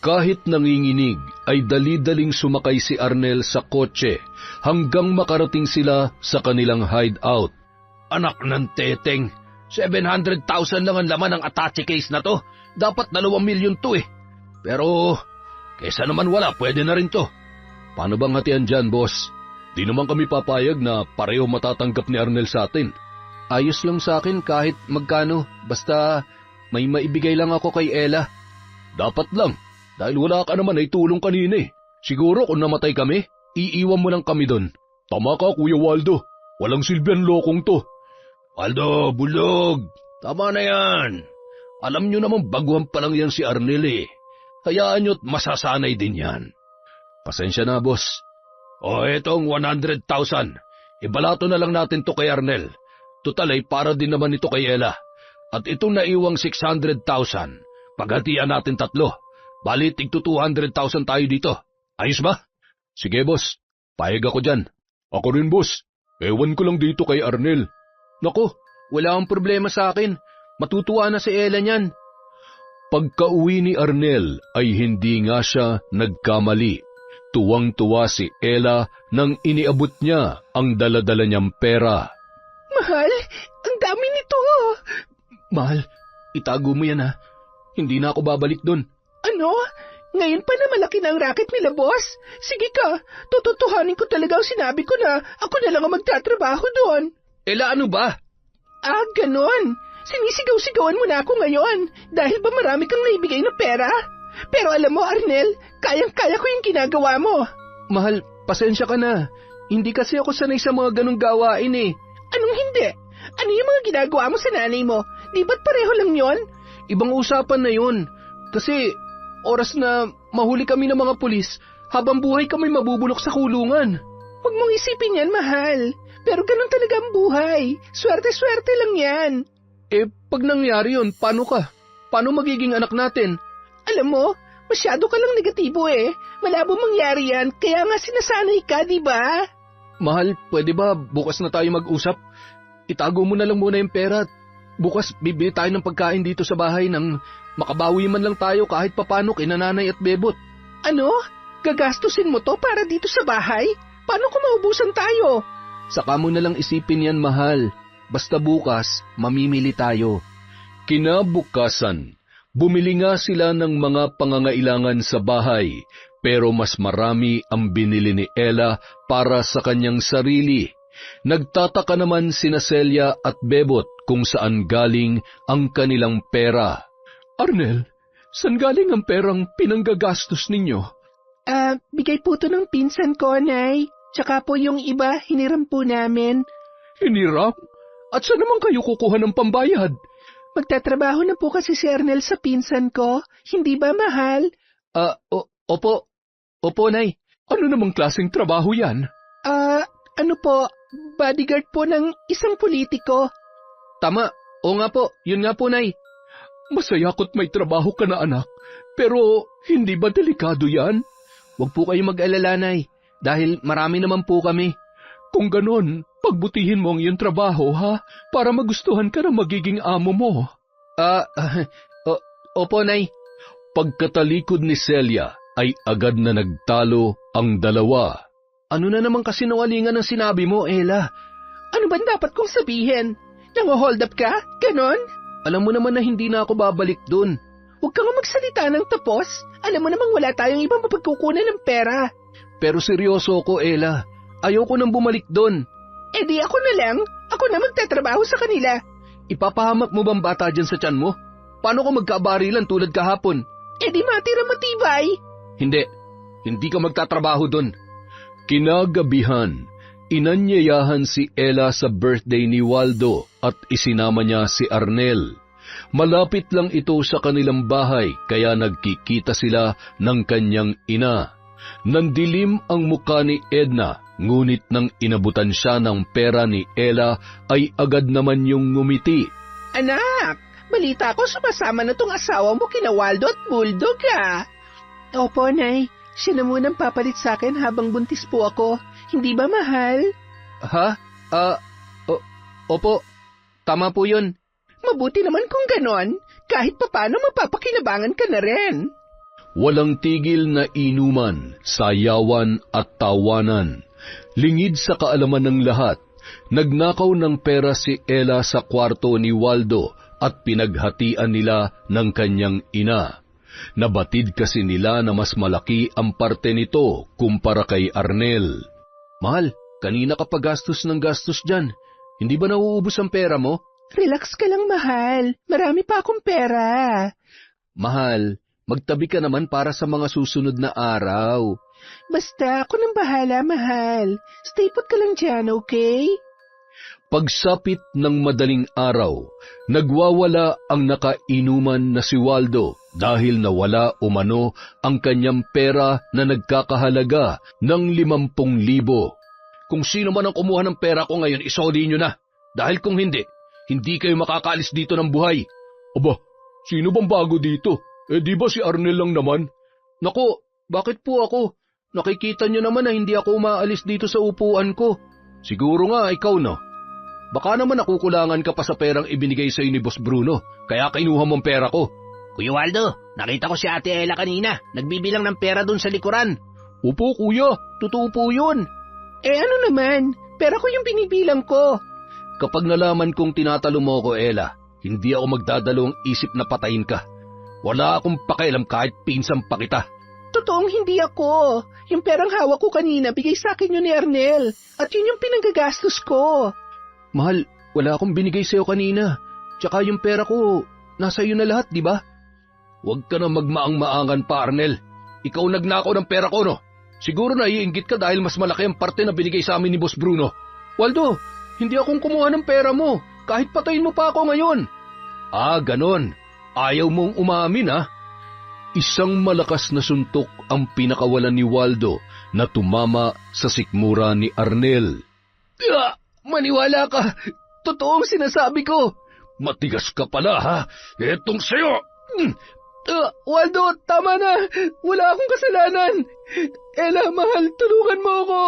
Speaker 1: Kahit nanginginig, ay dali-daling sumakay si Arnel sa kotse hanggang makarating sila sa kanilang hideout. Anak ng teteng, 700,000 lang ang laman ng attache case na to. Dapat 2 milyon to eh. Pero, kesa naman wala, pwede na rin to.
Speaker 2: Paano bang hatian dyan, boss?
Speaker 1: Di naman kami papayag na pareho matatanggap ni Arnel sa atin.
Speaker 2: Ayos lang sa akin kahit magkano, basta may maibigay lang ako kay Ella.
Speaker 1: Dapat lang, dahil wala ka naman ay tulong kanina eh. Siguro kung namatay kami, iiwan mo lang kami doon. Tama ka, Kuya Waldo. Walang silbihan lokong to. Waldo, Bulldog, tama na yan. Alam nyo naman baguhan pa lang yan si Arnel eh. Hayaan nyo't masasanay din yan.
Speaker 2: Pasensya na, boss.
Speaker 1: Etong 100,000. Ibalato na lang natin to kay Arnel. Tutal ay para din naman ito kay Ella. At itong naiwang 600,000, paghatian natin 3. Bali, tig 200,000 tayo dito. Ayos ba?
Speaker 2: Sige, boss. Payag ako dyan.
Speaker 1: Ako rin, boss. Ewan ko lang dito kay Arnel.
Speaker 2: Naku, wala akong problema sa akin. Matutuwa na si Ella niyan.
Speaker 1: Pagka-uwi ni Arnel ay hindi nga siya nagkamali. Tuwang-tuwa si Ella nang iniabot niya ang dala-dala niyang pera.
Speaker 3: Mahal, ang dami nito.
Speaker 2: Mahal, itago mo yan ha. Hindi na ako babalik doon.
Speaker 3: Ano? Ngayon pa na malaki na ang racket nila, boss? Sige ka, tututuhanin ko talaga ang sinabi ko na ako na lang ang magtatrabaho doon.
Speaker 2: Ella, ano ba?
Speaker 3: Ganon. Sinisigaw-sigawan mo na ako ngayon dahil ba marami kang naibigay na pera? Pero alam mo, Arnel, kayang-kaya ko yung ginagawa mo.
Speaker 2: Mahal, pasensya ka na. Hindi kasi ako sanay sa mga ganong gawain eh.
Speaker 3: Anong hindi? Ano yung mga ginagawa mo sa nanay mo? Di ba't pareho lang yon?
Speaker 2: Ibang usapan na yun. Kasi oras na mahuli kami ng mga pulis, habang buhay kami mabubulok sa kulungan.
Speaker 3: Huwag mong isipin yan, mahal. Pero ganun talaga ang buhay. Swerte-swerte lang yan.
Speaker 2: Pag nangyari yun, paano ka? Paano magiging anak natin?
Speaker 3: Alam mo, masyado ka lang negatibo eh. Malabo mangyari yan, kaya nga sinasanay ka, di ba?
Speaker 2: Mahal, pwede ba bukas na tayo mag-usap? itago mo na lang muna yung pera. Bukas bibili tayo ng pagkain dito sa bahay nang makabawi man lang tayo kahit papano kay nanay at bebot.
Speaker 3: Ano? Gagastusin mo to para dito sa bahay? Paano kung maubusan tayo?
Speaker 2: Saka mo na lang isipin yan, mahal. Basta bukas, mamimili tayo.
Speaker 1: Kinabukasan, bumili nga sila ng mga pangangailangan sa bahay, pero mas marami ang binili ni Ella para sa kanyang sarili. Nagtataka naman sina Celia at Bebot kung saan galing ang kanilang pera.
Speaker 2: Arnel, saan galing ang perang pinanggagastos ninyo?
Speaker 3: Bigay po to ng pinsan ko, Nay. Tsaka po yung iba, hiniram po namin.
Speaker 2: Hiniram? At saan naman kayo kukuha ng pambayad?
Speaker 3: Magtatrabaho na po kasi si Arnel sa pinsan ko. Hindi ba, mahal?
Speaker 2: Opo. Opo, Nay. Ano namang klaseng trabaho yan?
Speaker 3: Ano po, bodyguard po ng isang politiko.
Speaker 2: Tama. O nga po, yun nga po, Nay. Masaya ko't may trabaho ka na, anak. Pero hindi ba delikado yan? Huwag po kayo mag-alala, Nay. Dahil marami naman po kami. Kung ganon, pagbutihin mo ang iyong trabaho, ha? Para magustuhan ka na magiging amo mo. Opo, Nay.
Speaker 1: Pagkatalikod ni Celia ay agad na nagtalo ang dalawa.
Speaker 2: Ano na naman kasi sinungalingan ang sinabi mo, Ella?
Speaker 3: Ano ba dapat kong sabihin? Nang-hold up ka? Ganon?
Speaker 2: Alam mo naman na hindi na ako babalik dun.
Speaker 3: Huwag ka nga magsalita ng tapos. Alam mo namang wala tayong ibang mapagkukunan ng pera.
Speaker 2: Pero seryoso ako, Ella. Ayoko nang bumalik dun.
Speaker 3: Eh di ako na lang. Ako na magtatrabaho sa kanila.
Speaker 2: Ipapahamak mo bang bata dyan sa tiyan mo? Paano kung magkaabarilan tulad kahapon?
Speaker 3: Eh di matira matibay.
Speaker 2: Hindi. Hindi ka magtatrabaho dun.
Speaker 1: Kinagabihan, inanyayahan si Ella sa birthday ni Waldo at isinama niya si Arnel. Malapit lang ito sa kanilang bahay kaya nagkikita sila ng kanyang ina. Nandilim ang muka ni Edna, ngunit nang inabutan siya ng pera ni Ella ay agad naman yung ngumiti.
Speaker 3: Anak, balita ko sumasama na tong asawa mo kina Waldo at Bulldog ah. Opo, Nay. Siya na munang papalit sa akin habang buntis po ako. Hindi ba, mahal?
Speaker 2: Ha? Opo. Tama po yun.
Speaker 3: Mabuti naman kung ganon. Kahit papano mapapakinabangan ka na rin.
Speaker 1: Walang tigil na inuman, sayawan at tawanan. Lingid sa kaalaman ng lahat, nagnakaw ng pera si Ella sa kwarto ni Waldo at pinaghatian nila ng kanyang ina. Nabatid kasi nila na mas malaki ang parte nito kumpara kay Arnel.
Speaker 2: Mahal, kanina ka pa gastos ng gastos dyan. Hindi ba nauubos ang pera mo?
Speaker 3: Relax ka lang, mahal. Marami pa akong pera.
Speaker 2: Mahal, magtabi ka naman para sa mga susunod na araw.
Speaker 3: Basta ako nang bahala, mahal. Stay put ka lang dyan, okay?
Speaker 1: Pagsapit ng madaling araw, nagwawala ang nakainuman na si Waldo dahil nawala umano ang kanyang pera na nagkakahalaga ng 50,000.
Speaker 2: Kung sino man ang kumuha ng pera ko ngayon, isoli nyo na. Dahil kung hindi, hindi kayo makakaalis dito ng buhay.
Speaker 1: Aba, sino bang bago dito? Di ba si Arnel lang naman?
Speaker 2: Naku, bakit po ako? Nakikita nyo naman na hindi ako umaalis dito sa upuan ko. Siguro nga, ikaw no. Baka naman nakukulangan ka pa sa perang ibinigay sa'yo ni Boss Bruno, kaya kinuha mong pera ko.
Speaker 3: Kuya Waldo, nakita ko si Ate Ella kanina. Nagbibilang ng pera dun sa likuran.
Speaker 2: Opo, kuya. Totoo po yun.
Speaker 3: Eh ano naman? Pera ko yung binibilang ko.
Speaker 2: Kapag nalaman kong tinatalo mo ko, Ella, hindi ako magdadalawang isip na patayin ka. Wala akong pakialam kahit pinsan pa kita.
Speaker 3: Totoong hindi ako. Yung perang hawak ko kanina, bigay sa akin yun ni Arnel. At yun yung pinanggagastos ko.
Speaker 2: Mahal, wala akong binigay sa'yo kanina. Tsaka yung pera ko, nasa iyo na lahat, di ba?
Speaker 1: Huwag ka na magmaang-maangan pa, Arnel. Ikaw nagnakaw ng pera ko, no? Siguro naiinggit ka dahil mas malaki ang parte na binigay sa amin ni Boss Bruno.
Speaker 2: Waldo, hindi akong kumuha ng pera mo. Kahit patayin mo pa ako ngayon.
Speaker 1: Ganon. Ayaw mong umamin, ha? Isang malakas na suntok ang pinakawalan ni Waldo na tumama sa sikmura ni Arnel.
Speaker 2: Maniwala ka! Totoo ang sinasabi ko!
Speaker 1: Matigas ka pala, ha? Etong sa'yo!
Speaker 2: Waldo, tama na! Wala akong kasalanan! Ella, mahal, tulungan mo ako!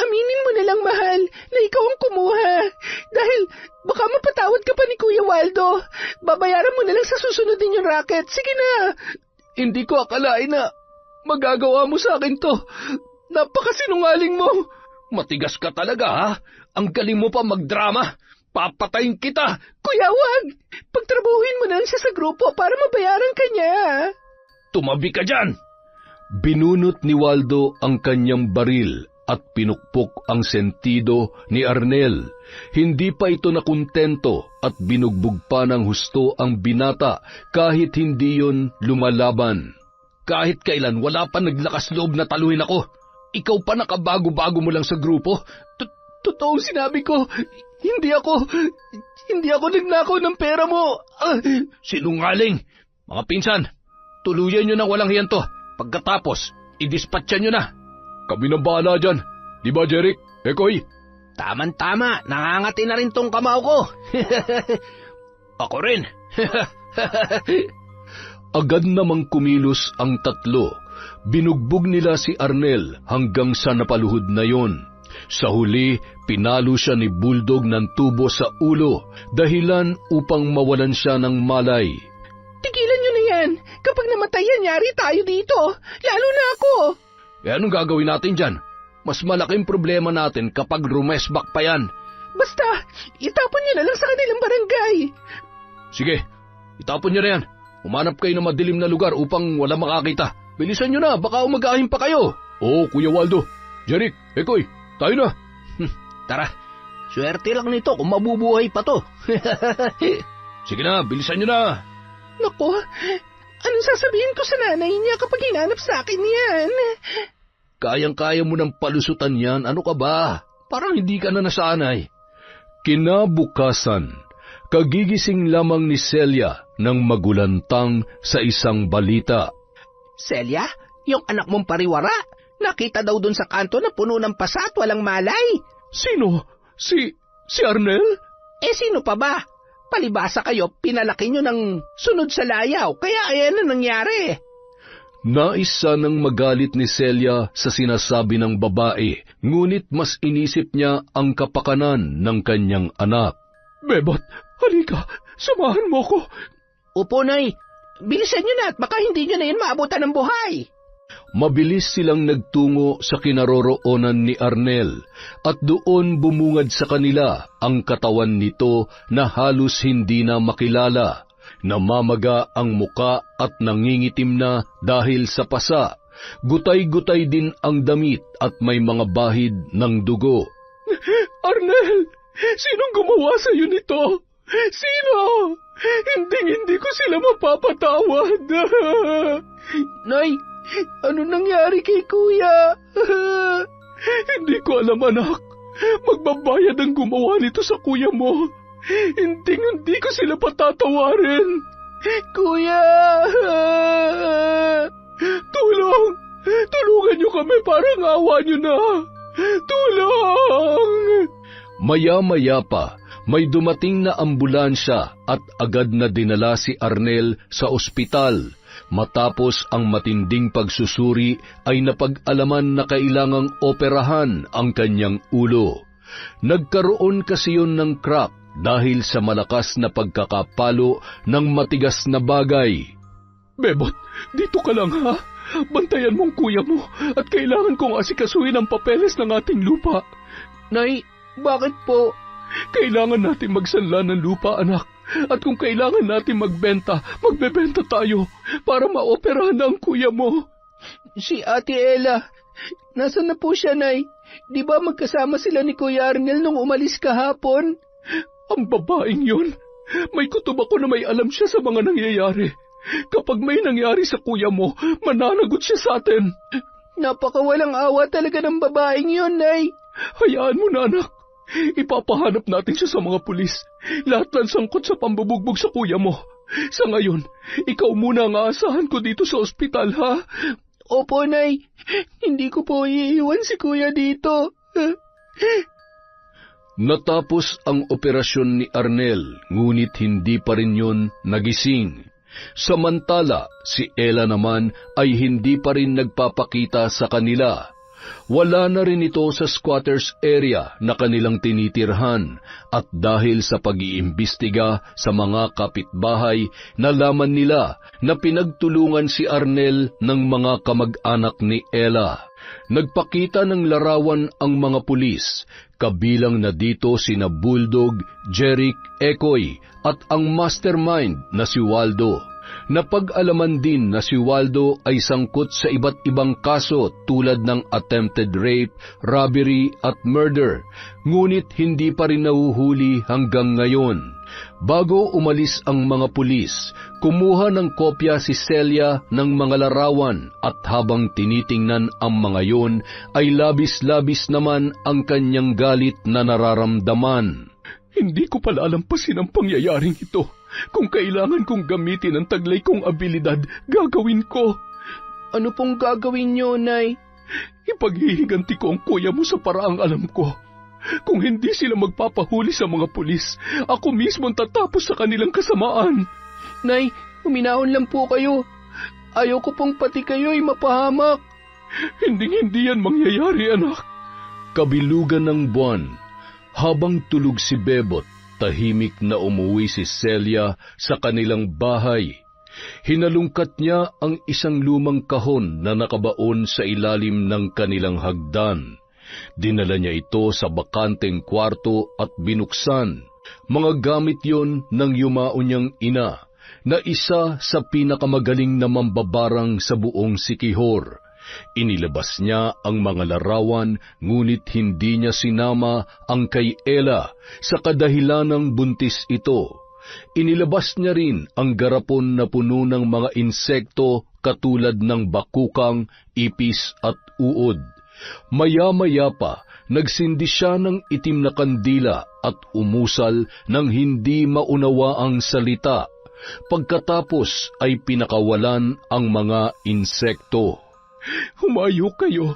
Speaker 3: Aminin mo na lang, mahal, na ikaw ang kumuha. Dahil baka mapatawad ka pa ni Kuya Waldo. Babayaran mo na lang sa susunod din yung racket. Sige na.
Speaker 2: Hindi ko akalain na magagawa mo sa akin to. Napakasinungaling mo. Matigas ka talaga, ha? Ang galing mo pa magdrama. Papatayin kita.
Speaker 3: Kuya, wag. Pagtrabuhin mo na lang siya sa grupo para mabayaran ka niya.
Speaker 1: Tumabi ka dyan! Binunot ni Waldo ang kanyang baril at pinukpok ang sentido ni Arnel. Hindi pa ito nakuntento at binugbog pa ng husto ang binata kahit hindi yon lumalaban. Kahit kailan wala pa naglakas loob na taluhin ako. Ikaw pa nakabago-bago mo lang sa grupo.
Speaker 2: Totoong sinabi ko, hindi ako nagnakaw ng pera mo.
Speaker 1: Sinungaling! Mga pinsan, tuluyan nyo na walang hiyan to. Pagkatapos, idispatcha nyo na. Kami nang bahala dyan. Di ba, Jeric? Ekoy?
Speaker 3: Taman-tama, nangangati na rin tong kamao ko.
Speaker 1: Ako rin. Agad namang kumilos ang tatlo. Binugbog nila si Arnel hanggang sa napaluhod na yon. Sa huli, pinalo siya ni Bulldog ng tubo sa ulo, dahilan upang mawalan siya ng malay.
Speaker 3: Tigilan nyo na yan. Kapag namatay yan, yari tayo dito. Lalo na ako.
Speaker 1: Anong gagawin natin dyan? Mas malaking problema natin kapag rumesbak pa yan.
Speaker 3: Basta, itapon nyo na lang sa kanilang barangay.
Speaker 1: Sige, itapon nyo na yan. Umanap kayo ng madilim na lugar upang wala makakita. Bilisan nyo na, baka umagahin pa kayo. Oo, Kuya Waldo. Jeric, Ekoy, tayo na.
Speaker 3: Tara, swerte lang nito kung mabubuhay pa to.
Speaker 1: Sige na, bilisan nyo na.
Speaker 3: Naku, anong sasabihin ko sa nanay niya kapag hinanap sa akin yan?
Speaker 1: Kayang-kaya mo ng palusutan yan, ano ka ba? Parang hindi ka na nasanay. Kinabukasan, kagigising lamang ni Celia nang magulantang sa isang balita.
Speaker 3: Celia, yung anak mong pariwara, nakita daw dun sa kanto na puno ng pasa at walang malay.
Speaker 2: Sino? Si Arnel?
Speaker 3: Sino pa ba? Palibasa kayo, pinalaki nyo ng sunod sa layaw, kaya ayan na nangyari.
Speaker 1: Nais sanang magalit ni Celia sa sinasabi ng babae, ngunit mas inisip niya ang kapakanan ng kanyang anak.
Speaker 2: Bebot, halika, samahan mo ko.
Speaker 3: Upo, Nay. Bilisan nyo na at baka hindi nyo na yun maabutan ng buhay.
Speaker 1: Mabilis silang nagtungo sa kinaroroonan ni Arnel at doon bumungad sa kanila ang katawan nito na halos hindi na makilala. Namamaga ang muka at nangingitim na dahil sa pasa. Gutay-gutay din ang damit at may mga bahid ng dugo.
Speaker 2: Arnel, sinong gumawa sa iyo nito? Sino? Hindi ko sila mapapatawad.
Speaker 3: Nay, ano nangyari kay Kuya?
Speaker 2: Hindi ko alam, anak. Magbabayad ang gumawa nito sa kuya mo. Hindi ko sila patatawarin.
Speaker 3: Kuya!
Speaker 2: Tulungan niyo kami, parang awa niyo na. Tulong!
Speaker 1: Maya-maya pa, may dumating na ambulansya at agad na dinala si Arnel sa ospital. Matapos ang matinding pagsusuri ay napag-alaman na kailangang operahan ang kanyang ulo. Nagkaroon kasi yun ng crack dahil sa malakas na pagkakapalo ng matigas na bagay.
Speaker 2: Bebot, dito ka lang ha. Bantayan mong kuya mo at kailangan kong asikasuhin ang papeles ng ating lupa.
Speaker 3: Nay, bakit po?
Speaker 2: Kailangan natin magsanla ng lupa, anak. At kung kailangan natin magbenta, magbebenta tayo para maoperahan na ang kuya mo.
Speaker 3: Si Ate Ella, nasan na po siya, Nay? Di ba magkasama sila ni Kuya Arnel nung umalis kahapon?
Speaker 2: Ang babaeng yun, may kutob ako na may alam siya sa mga nangyayari. Kapag may nangyari sa kuya mo, mananagot siya sa atin.
Speaker 3: Napakawalang awa talaga ng babaeng yun, Nay.
Speaker 2: Hayaan mo na, anak. Ipapahanap natin siya sa mga pulis. Lahat ng sangkot sa pambubugbog sa kuya mo. Sa ngayon, ikaw muna ang aasahan ko dito sa ospital, ha?
Speaker 3: Opo, Nay. Hindi ko po iiwan si kuya dito.
Speaker 1: Natapos ang operasyon ni Arnel, ngunit hindi pa rin yun nagising. Samantala, si Ella naman ay hindi pa rin nagpapakita sa kanila. Wala na rin ito sa squatters area na kanilang tinitirhan at dahil sa pag-iimbestiga sa mga kapitbahay, nalaman nila na pinagtulungan si Arnel ng mga kamag-anak ni Ella. Nagpakita ng larawan ang mga pulis, kabilang na dito sina Bulldog, Jeric, Ekoy at ang mastermind na si Waldo. Napag-alaman din na si Waldo ay sangkot sa iba't ibang kaso tulad ng attempted rape, robbery at murder, ngunit hindi pa rin nahuhuli hanggang ngayon. Bago umalis ang mga pulis, kumuha ng kopya si Celia ng mga larawan at habang tinitingnan ang mga yon ay labis-labis naman ang kanyang galit na nararamdaman.
Speaker 2: Hindi ko pala alampasin ang pangyayaring ito. Kung kailangan kong gamitin ang taglay kong abilidad, gagawin ko. Ano pong gagawin niyo, Nay? Ipaghihiganti ko ang kuya mo sa paraang alam ko. Kung hindi sila magpapahuli sa mga pulis, ako mismo ang tatapos sa kanilang kasamaan. Nay, huminahon lang po kayo. Ayoko pong pati kayo'y mapahamak. Hindi yan mangyayari, anak.
Speaker 1: Kabilugan ng buwan, habang tulog si Bebot, tahimik na umuwi si Celia sa kanilang bahay. Hinalungkat niya ang isang lumang kahon na nakabaon sa ilalim ng kanilang hagdan. Dinala niya ito sa bakanteng kwarto at binuksan. Mga gamit yon ng yumao niyang ina, na isa sa pinakamagaling na mambabarang sa buong Sikihor. Inilabas niya ang mga larawan, ngunit hindi niya sinama ang kay Ella sa kadahilanang buntis ito. Inilabas niya rin ang garapon na puno ng mga insekto katulad ng bakukang, ipis at uod. Maya-maya pa, nagsindi siya ng itim na kandila at umusal ng hindi maunawaang salita. Pagkatapos ay pinakawalan ang mga insekto.
Speaker 2: Humayo kayo.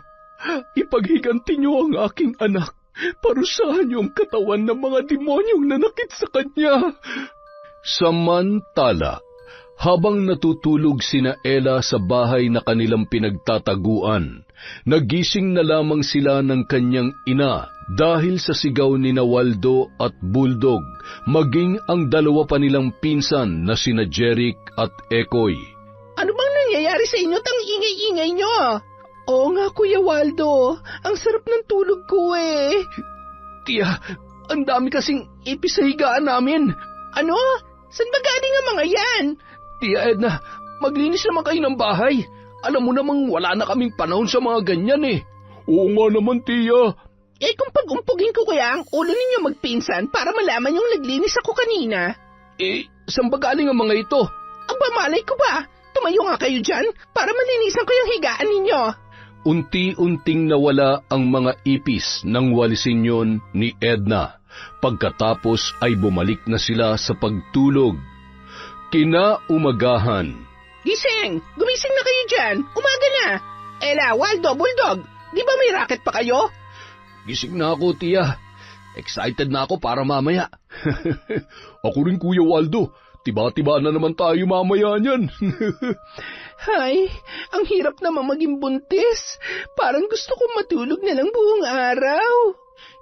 Speaker 2: Ipaghiganti niyo ang aking anak. Parusahan niyo ang katawan ng mga demonyong nanakit sa kanya.
Speaker 1: Samantala, habang natutulog sina Ella sa bahay na kanilang pinagtataguan, nagising na lamang sila ng kanyang ina dahil sa sigaw ni Waldo at Bulldog, maging ang dalawa pa nilang pinsan na sina Jeric at Ekoy.
Speaker 3: Ano bang nangyayari sa inyo tang ingay-ingay nyo? Oo nga, Kuya Waldo. Ang sarap ng tulog ko eh.
Speaker 2: Tiya, ang dami kasing ipis sa higaan namin.
Speaker 3: Ano? Saan ba galing ang mga yan?
Speaker 2: Tiya Edna, maglinis naman kayo ng bahay. Alam mo namang wala na kaming panahon sa mga ganyan eh. Oo nga naman, Tiya.
Speaker 3: Eh kung pag-umpugin ko kaya ang ulo ninyo magpinsan para malaman yung naglinis ako kanina.
Speaker 2: Eh, saan ba galing ang mga ito?
Speaker 3: Ang malay ko ba? Tumayo nga kayo dyan para malinisan ko yung higaan ninyo.
Speaker 1: Unti-unting nawala ang mga ipis ng walisin yon ni Edna. Pagkatapos ay bumalik na sila sa pagtulog. Kinaumagahan.
Speaker 3: Gising! Gumising na kayo dyan! Umaga na! Ella, Waldo, Bulldog, di ba may racket pa kayo?
Speaker 2: Gising na ako, Tiya. Excited na ako para mamaya. Ako rin, Kuya Waldo. Tiba-tiba na naman tayo mamaya niyan.
Speaker 3: Hay, ang hirap naman maging buntis. Parang gusto kong matulog na lang buong araw.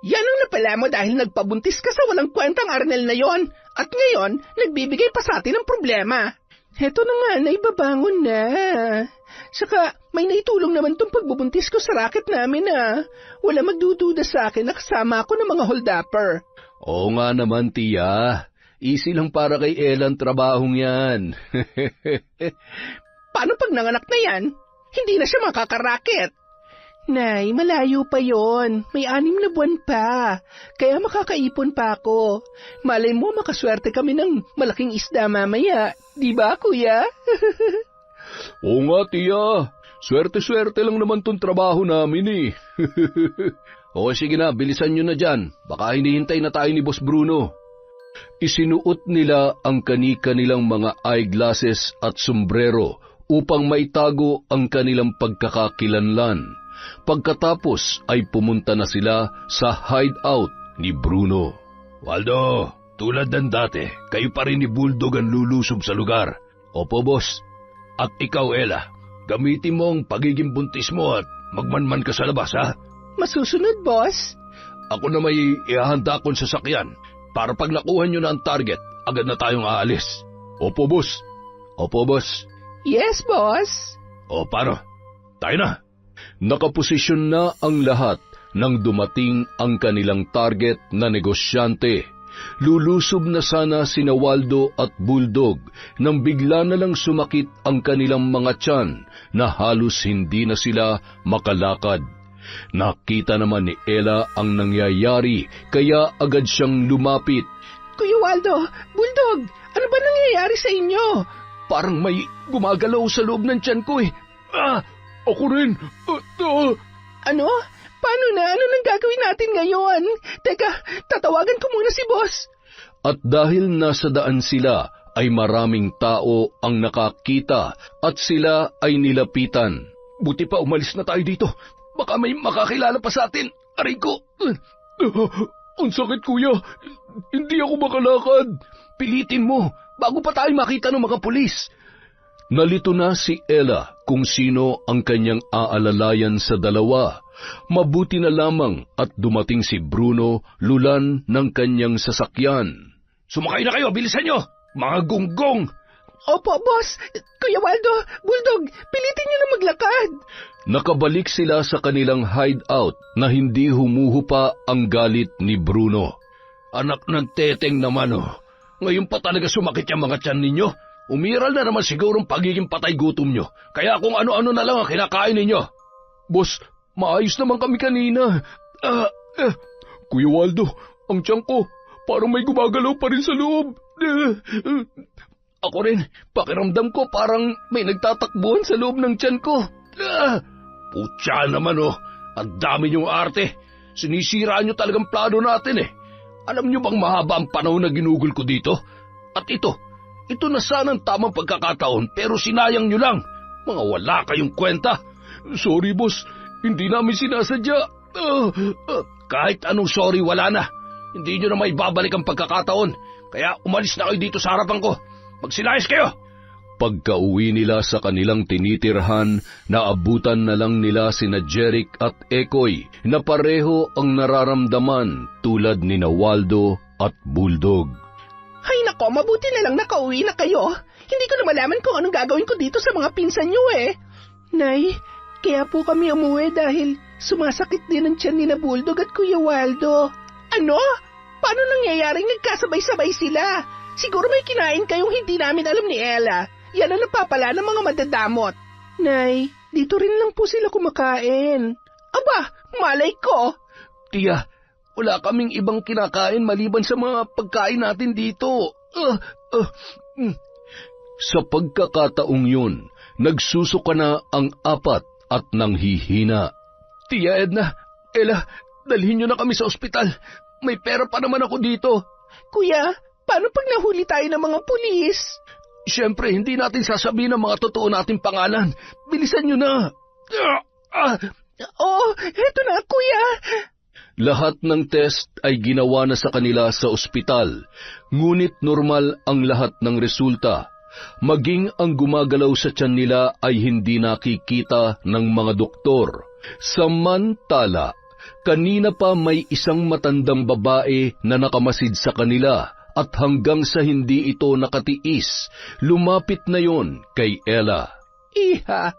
Speaker 3: Yan ang napala mo dahil nagpabuntis ka sa walang kwentang Arnel na yon. At ngayon, nagbibigay pa sa atin ng problema. Heto na nga, naibabangon na. Saka, may naitulong naman tong pagbubuntis ko sa racket namin Wala magdududa sa akin na kasama ako ng mga holdupper.
Speaker 1: Oo nga naman, Tiya. Easy lang para kay Ella ang trabahong yan.
Speaker 3: Paano pag nanganak na yan? Hindi na siya makakaraket. Nay, malayo pa yon. May 6 na buwan pa. Kaya makakaipon pa ako. Malay mo makaswerte kami ng malaking isda mamaya. Di ba, Kuya?
Speaker 1: Oo nga, Tiya. Swerte-swerte lang naman tong trabaho namin eh. O sige na, bilisan nyo na dyan. Baka hinihintay na tayo ni Boss Bruno. Isinuot nila ang kani-kanilang mga eyeglasses at sombrero upang maitago ang kanilang pagkakakilanlan. Pagkatapos ay pumunta na sila sa hideout ni Bruno.
Speaker 2: Waldo, tulad ng dati, kayo pa rin ni Bulldog ang lulusob sa lugar.
Speaker 1: Opo, boss.
Speaker 2: At ikaw, Ella, gamitin mo ang pagiging buntis mo at
Speaker 1: Magmanman ka sa labas, ha?
Speaker 3: Masusunod, boss.
Speaker 1: Ako na may ihahanda akong sasakyan para pag nakuha nyo na ang target, agad na tayong aalis. Opo, boss. Opo, boss.
Speaker 3: Yes, boss.
Speaker 1: O, paano? Tayo na. Nakaposisyon na ang lahat nang dumating ang kanilang target na negosyante. Lulusob na sana sina Waldo at Bulldog nang bigla na lang sumakit ang kanilang mga tiyan na halos hindi na sila makalakad. Nakita naman ni Ella ang nangyayari kaya agad siyang lumapit.
Speaker 3: Kuya Waldo, Bulldog, ano ba nangyayari sa inyo?
Speaker 2: Parang may gumagalaw sa loob ng tiyan ko eh.
Speaker 1: Ako rin.
Speaker 3: Ano? Paano na? Ano nang gagawin natin ngayon? Teka, tatawagan ko muna si boss.
Speaker 1: At dahil nasa daan sila, ay maraming tao ang nakakita at sila ay nilapitan.
Speaker 2: Buti pa umalis na tayo dito. Baka may makakilala pa sa atin. Aray ko.
Speaker 1: Ang sakit, kuya. Hindi ako makalakad.
Speaker 2: Pilitin mo bago pa tayo makita ng mga pulis.
Speaker 1: Nalito na si Ella kung sino ang kanyang aalalayan sa dalawa. Mabuti na lamang at dumating si Bruno lulan ng kanyang sasakyan.
Speaker 2: Sumakay na kayo, bilisan nyo! Mga gonggong!
Speaker 3: Opo, boss. Kuya Waldo, Bulldog, pilitin nyo na maglakad.
Speaker 1: Nakabalik sila sa kanilang hideout na hindi humuhupa ang galit ni Bruno.
Speaker 2: Anak ng teteng naman, oh. Ngayon pa talaga sumakit yung mga tiyan ninyo. Umiral na naman sigurong pagiging patay gutom nyo. Kaya kung ano-ano na lang ang kinakain ninyo.
Speaker 1: Boss, maayos naman kami kanina. Kuya Waldo, ang tiyan ko, parang may gumagalaw pa rin sa loob.
Speaker 2: Ako rin, pakiramdam ko parang may nagtatakbuhan sa loob ng tiyan ko. Putya naman, oh. Ang dami niyong arte. Sinisira niyo talagang plano natin eh. Alam niyo bang mahaba ang panahon na ginugol ko dito? At ito na sana ang tamang pagkakataon pero sinayang niyo lang. Mga wala kayong kwenta.
Speaker 1: Sorry, boss. Hindi namin sinasadya.
Speaker 2: Kahit anong sorry, wala na. Hindi niyo na may babalik ang pagkakataon. Kaya umalis na kayo dito sa harapan ko. Magsilayas kayo!
Speaker 1: Pagka-uwi nila sa kanilang tinitirhan, naabutan na lang nila sina Jeric at Ekoy na pareho ang nararamdaman tulad ni Waldo at Bulldog.
Speaker 3: Ay nako, mabuti na lang nakauwi na kayo. Hindi ko na malaman kung anong gagawin ko dito sa mga pinsan nyo eh. Nay, kaya po kami umuwi dahil sumasakit din ang tiyan ni na Bulldog at Kuya Waldo. Ano? Paano nangyayaring nagkasabay-sabay sila? Siguro may kinain kayong hindi namin alam ni Ella. Yan ang napapala ng mga madadamot. Nay, dito rin lang po sila kumakain. Aba, malay ko.
Speaker 2: Tiya, wala kaming ibang kinakain maliban sa mga pagkain natin dito.
Speaker 1: Sa pagkakataong yun, nagsusuka na ang apat at nanghihina.
Speaker 2: Tiya Edna, Ella, dalhin niyo na kami sa ospital. May pera pa naman ako dito.
Speaker 3: Kuya, paano pag nahuli tayo ng mga pulis?
Speaker 2: Siyempre, hindi natin sasabihin ang mga totoo nating pangalan. Bilisan niyo na.
Speaker 3: Oh, eto na, kuya.
Speaker 1: Lahat ng test ay ginawa na sa kanila sa ospital, ngunit normal ang lahat ng resulta. Maging ang gumagalaw sa tiyan nila ay hindi nakikita ng mga doktor. Samantala, kanina pa may isang matandang babae na nakamasid sa kanila at hanggang sa hindi ito nakatiis, lumapit na yon kay Ella.
Speaker 3: Iha,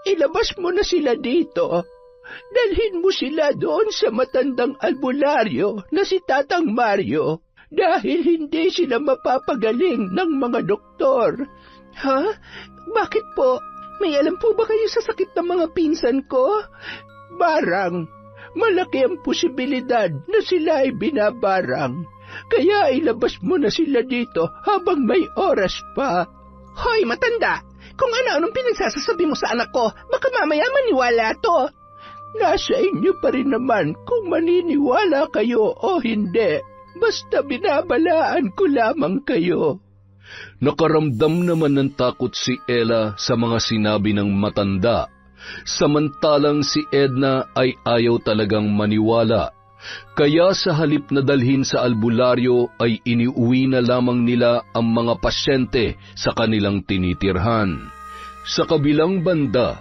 Speaker 3: ilabas mo na sila dito. Dalhin mo sila doon sa matandang albularyo na si Tatang Mario dahil hindi sila mapapagaling ng mga doktor. Ha? Bakit po? May alam po ba kayo sa sakit ng mga pinsan ko? Barang. Malaki ang posibilidad na sila ay binabarang. Kaya ilabas mo na sila dito habang may oras pa. Hoy, matanda! Kung ano-anong pinagsasasabi mo sa anak ko, baka mamaya maniwala to. Nasa inyo pa rin naman kung maniniwala kayo o hindi. Basta binabalaan ko lamang kayo.
Speaker 1: Nakaramdam naman ng takot si Ella sa mga sinabi ng matanda. Samantalang si Edna ay ayaw talagang maniwala. Kaya sa halip na dalhin sa albularyo ay iniuwi na lamang nila ang mga pasyente sa kanilang tinitirhan. Sa kabilang banda,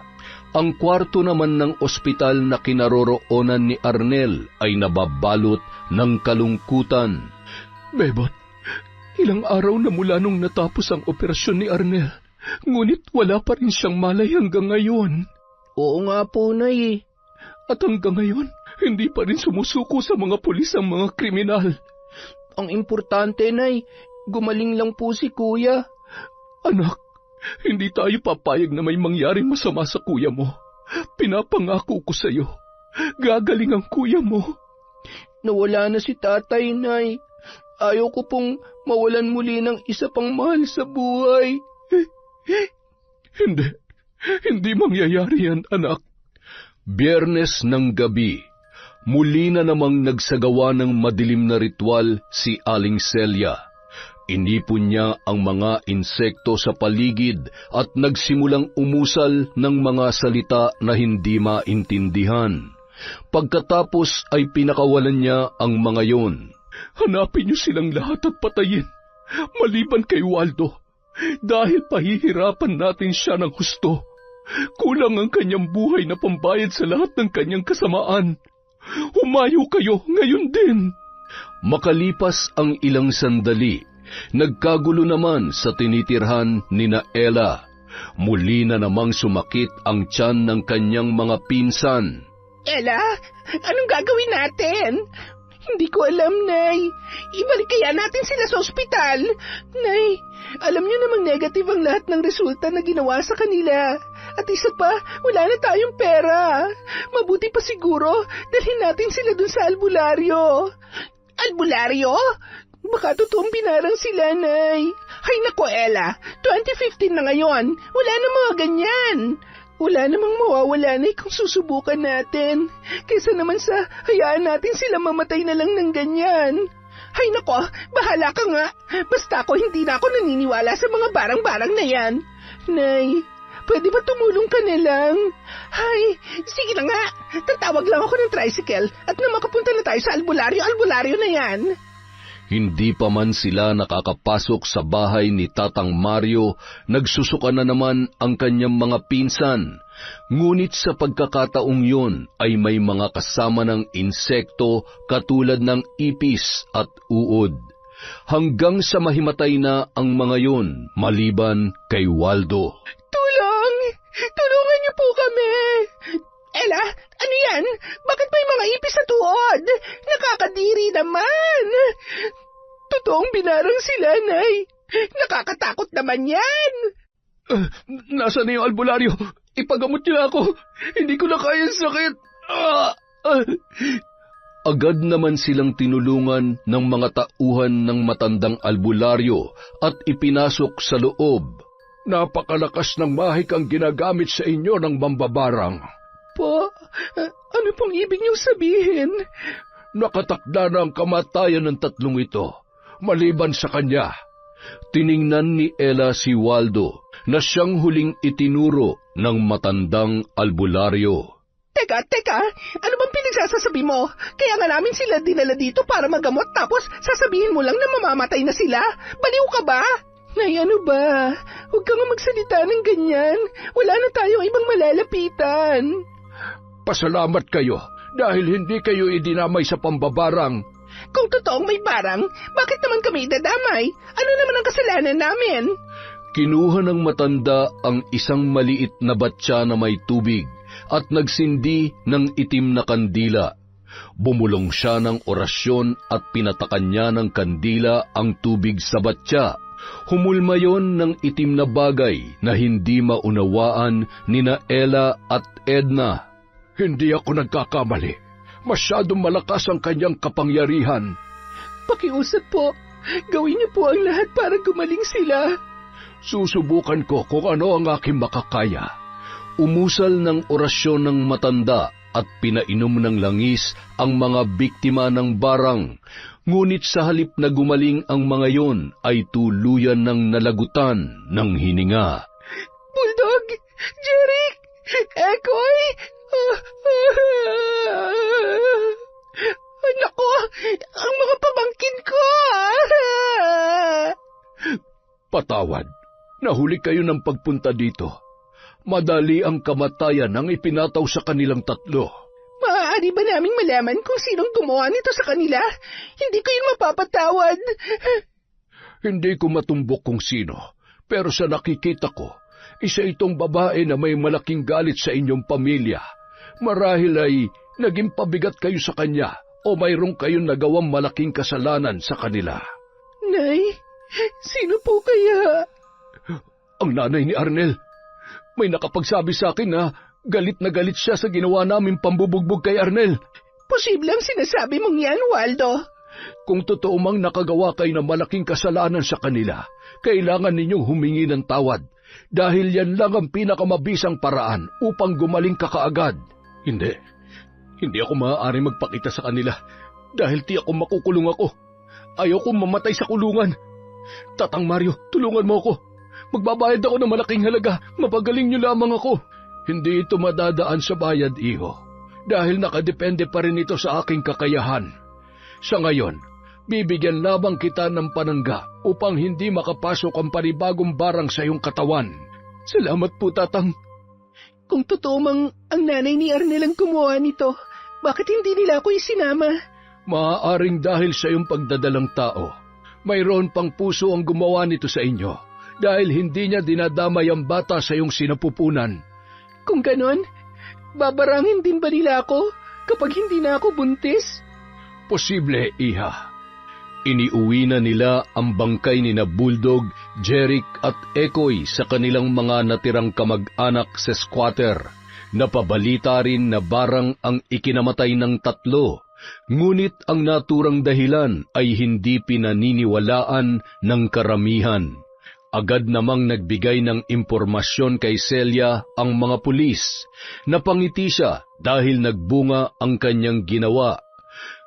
Speaker 1: Ang kwarto naman ng ospital na kinaroroonan ni Arnel ay nababalot ng kalungkutan.
Speaker 2: Bebot, ilang araw na mula nung natapos ang operasyon ni Arnel, ngunit wala pa rin siyang malay hanggang ngayon.
Speaker 3: Oo nga po, Nay.
Speaker 2: At hanggang ngayon, hindi pa rin sumusuko sa mga pulis ang mga kriminal.
Speaker 3: Ang importante, Nay, gumaling lang po si Kuya.
Speaker 2: Anak, hindi tayo papayag na may mangyaring masama sa kuya mo. Pinapangako ko sa iyo, gagaling ang kuya mo.
Speaker 3: Nawala na si Tatay, Nay. Ayaw ko pong mawalan muli ng isa pang mahal sa buhay.
Speaker 2: Hindi mangyayari yan, anak.
Speaker 1: Biyernes ng gabi, muli na namang nagsagawa ng madilim na ritual si Aling Celia. Inipon niya ang mga insekto sa paligid at nagsimulang umusal ng mga salita na hindi maintindihan. Pagkatapos ay pinakawalan niya ang mga yon.
Speaker 2: Hanapin niyo silang lahat at patayin, maliban kay Waldo, dahil pahihirapan natin siya ng husto. Kulang ang kanyang buhay na pambayad sa lahat ng kanyang kasamaan. Humayo kayo ngayon din.
Speaker 1: Makalipas ang ilang sandali, nagkagulo naman sa tinitirhan ni Ella. Muli na namang sumakit ang tiyan ng kanyang mga pinsan.
Speaker 3: Ella, anong gagawin natin? Hindi ko alam, Nay. Ibalik kaya natin sila sa ospital? Nay, alam niyo namang negative ang lahat ng resulta na ginawa sa kanila. At isa pa, wala na tayong pera. Mabuti pa siguro, dalhin natin sila dun sa albularyo. Albularyo? Baka totoong binarang sila, Nay. Hay nako, Ella. 2015 na ngayon. Wala na mga ganyan. Wala namang mawawala na kung susubukan natin. Kaysa naman sa hayaan natin sila mamatay na lang ng ganyan. Hay nako, bahala ka nga. Basta ako hindi na ako naniniwala sa mga barang-barang na yan. Nay, pwede ba tumulong ka na lang? Hay, sige na nga. Tatawag lang ako ng tricycle at na makapunta na tayo sa albularyo na yan.
Speaker 1: Hindi pa man sila nakakapasok sa bahay ni Tatang Mario, nagsusuka na naman ang kanyang mga pinsan. Ngunit sa pagkakataong yun ay may mga kasama ng insekto katulad ng ipis at uod. Hanggang sa mahimatay na ang mga yun maliban kay Waldo.
Speaker 3: Tulong! Tulungan niyo po kami! Ella, ano yan? Bakit may mga ipis sa tuod? Nakakadiri naman! Totoong binarang sila, Nay. Nakakatakot naman yan!
Speaker 2: Nasaan na yung albularyo? Ipagamot niyo ako. Hindi ko na kaya sakit.
Speaker 1: Agad naman silang tinulungan ng mga tauhan ng matandang albularyo at ipinasok sa loob.
Speaker 2: Napakalakas ng mahik ang ginagamit sa inyo ng mambabarang.
Speaker 3: Po, ano pong ibig niyong sabihin?
Speaker 2: Nakatakda na ang kamatayan ng tatlong ito, maliban sa kanya.
Speaker 1: Tiningnan ni Ella si Waldo na siyang huling itinuro ng matandang albularyo.
Speaker 3: Teka, ano bang pinagsasasabi mo? Kaya nga namin sila dinala dito para magamot tapos sasabihin mo lang na mamamatay na sila? Baliw ka ba? Nay, ano ba? Huwag ka nga magsalita ng ganyan. Wala na tayong ibang malalapitan.
Speaker 2: Pasalamat kayo dahil hindi kayo idinamay sa pambabarang.
Speaker 3: Kung totoong may barang, bakit naman kami idadamay? Ano naman ang kasalanan namin?
Speaker 1: Kinuha ng matanda ang isang maliit na batya na may tubig at nagsindi ng itim na kandila. Bumulong siya ng orasyon at pinatakan niya ng kandila ang tubig sa batya. Humulma yon ng itim na bagay na hindi maunawaan ni Ella at Edna.
Speaker 2: Hindi ako nagkakamali. Masyadong malakas ang kanyang kapangyarihan.
Speaker 3: Pakiusap po. Gawin niyo po ang lahat para gumaling sila.
Speaker 2: Susubukan ko kung ano ang aking makakaya.
Speaker 1: Umusal ng orasyon ng matanda at pinainom ng langis ang mga biktima ng barang. Ngunit sa halip na gumaling ang mga yon ay tuluyan ng nalagutan ng hininga.
Speaker 3: Bulldog! Jeric! Ekoy! Naku! Ang mga pamangkin ko!
Speaker 2: Patawad. Nahuli kayo ng pagpunta dito.
Speaker 1: madali ang kamatayan ang ipinataw sa kanilang tatlo.
Speaker 3: Maaari ba naming malaman kung sinong gumawa nito sa kanila? Hindi ko yun mapapatawad.
Speaker 1: Hindi ko matumbok kung sino, pero sa nakikita ko, isa itong babae na may malaking galit sa inyong pamilya. Marahil ay naging pabigat kayo sa kanya o mayroong kayong nagawang malaking kasalanan sa kanila.
Speaker 3: Nay, sino po kaya?
Speaker 1: Ang nanay ni Arnel. May nakapagsabi sa akin na galit siya sa ginawa naming pambubugbog kay Arnel.
Speaker 3: Posible ang sinasabi mong yan, Waldo.
Speaker 1: Kung totoo mang nakagawa kayo ng malaking kasalanan sa kanila, kailangan ninyong humingi ng tawad dahil yan lang ang pinakamabisang paraan upang gumaling ka kaagad. Hindi ako maaari magpakita sa kanila dahil tiyak kong makukulong ako. Ayaw kong mamatay sa kulungan. Tatang Mario, tulungan mo ako. Magbabayad ako ng malaking halaga. Mapagaling niyo lamang ako. Hindi ito madadaan sa bayad, iho. Dahil nakadepende pa rin ito sa aking kakayahan. Sa ngayon, bibigyan lamang kita ng panangga upang hindi makapasok ang panibagong barang sa iyong katawan.
Speaker 3: Salamat po, Tatang. Kung totoo mang ang nanay ni Arnel ang gumawa nito, bakit hindi nila ako isinama?
Speaker 1: Maaaring dahil sa iyong pagdadalang tao, mayroon pang puso ang gumawa nito sa inyo dahil hindi niya dinadamay ang bata sa iyong sinapupunan.
Speaker 3: Kung ganon, babarangin din ba nila ako kapag hindi na ako buntis?
Speaker 1: Posible, iha. Iniuwi na nila ang bangkay ni na Bulldog, Jeric at Ekoy sa kanilang mga natirang kamag-anak sa squatter. Napabalita rin na barang ang ikinamatay ng tatlo, ngunit ang naturang dahilan ay hindi pinaniniwalaan ng karamihan. Agad namang nagbigay ng impormasyon kay Celia ang mga pulis. Napangiti siya dahil nagbunga ang kanyang ginawa.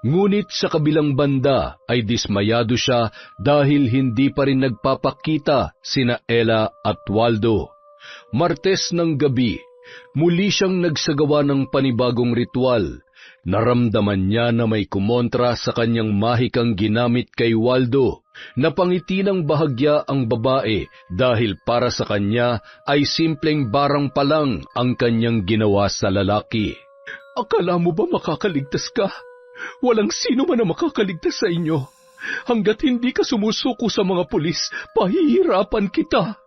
Speaker 1: Ngunit sa kabilang banda ay dismayado siya dahil hindi pa rin nagpapakita sina Ella at Waldo. Martes ng gabi, muli siyang nagsagawa ng panibagong ritual. Naramdaman niya na may kumontra sa kanyang mahikang ginamit kay Waldo. Napangiti ng bahagya ang babae dahil para sa kanya ay simpleng barang pa lang ang kanyang ginawa sa lalaki. Akala mo ba makakaligtas ka? Walang sino man ang makakaligtas sa inyo. Hanggat hindi ka sumusuko sa mga pulis, pahihirapan kita.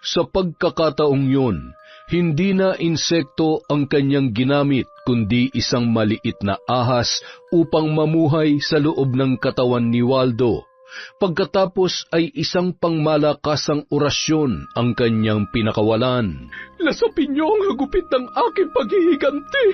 Speaker 1: Sa pagkakataong yun, hindi na insekto ang kanyang ginamit, kundi isang maliit na ahas upang mamuhay sa loob ng katawan ni Waldo. Pagkatapos ay isang pangmalakasang orasyon ang kanyang pinakawalan. Lasapin niyo ang hagupit ng aking paghihiganti.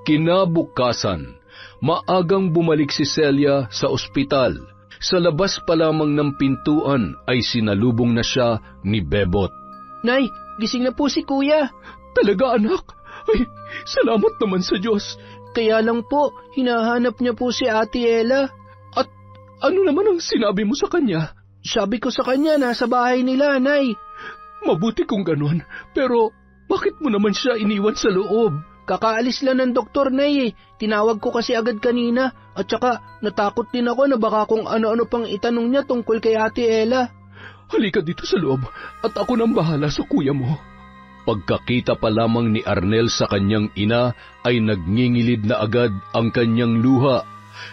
Speaker 1: Kinabukasan, maagang bumalik si Celia sa ospital. Sa labas pa lamang ng pintuan ay sinalubong na siya ni Bebot.
Speaker 3: Nay, gising na po si Kuya.
Speaker 1: Talaga, anak? Ay, salamat naman sa Diyos.
Speaker 3: Kaya lang po, hinahanap niya po si Ate Ella.
Speaker 1: At ano naman ang sinabi mo sa kanya?
Speaker 3: Sabi ko sa kanya, nasa bahay nila, Nay.
Speaker 1: Mabuti kung ganun, pero bakit mo naman siya iniwan sa loob?
Speaker 3: Kakaalis lang ng doktor, Nay. Tinawag ko kasi agad kanina, at saka natakot din ako na baka kung ano-ano pang itanong niya tungkol kay Ate Ella.
Speaker 1: Halika dito sa loob, at ako nang bahala sa kuya mo. Pagkakita pa lamang ni Arnel sa kanyang ina ay nagngingilid na agad ang kanyang luha.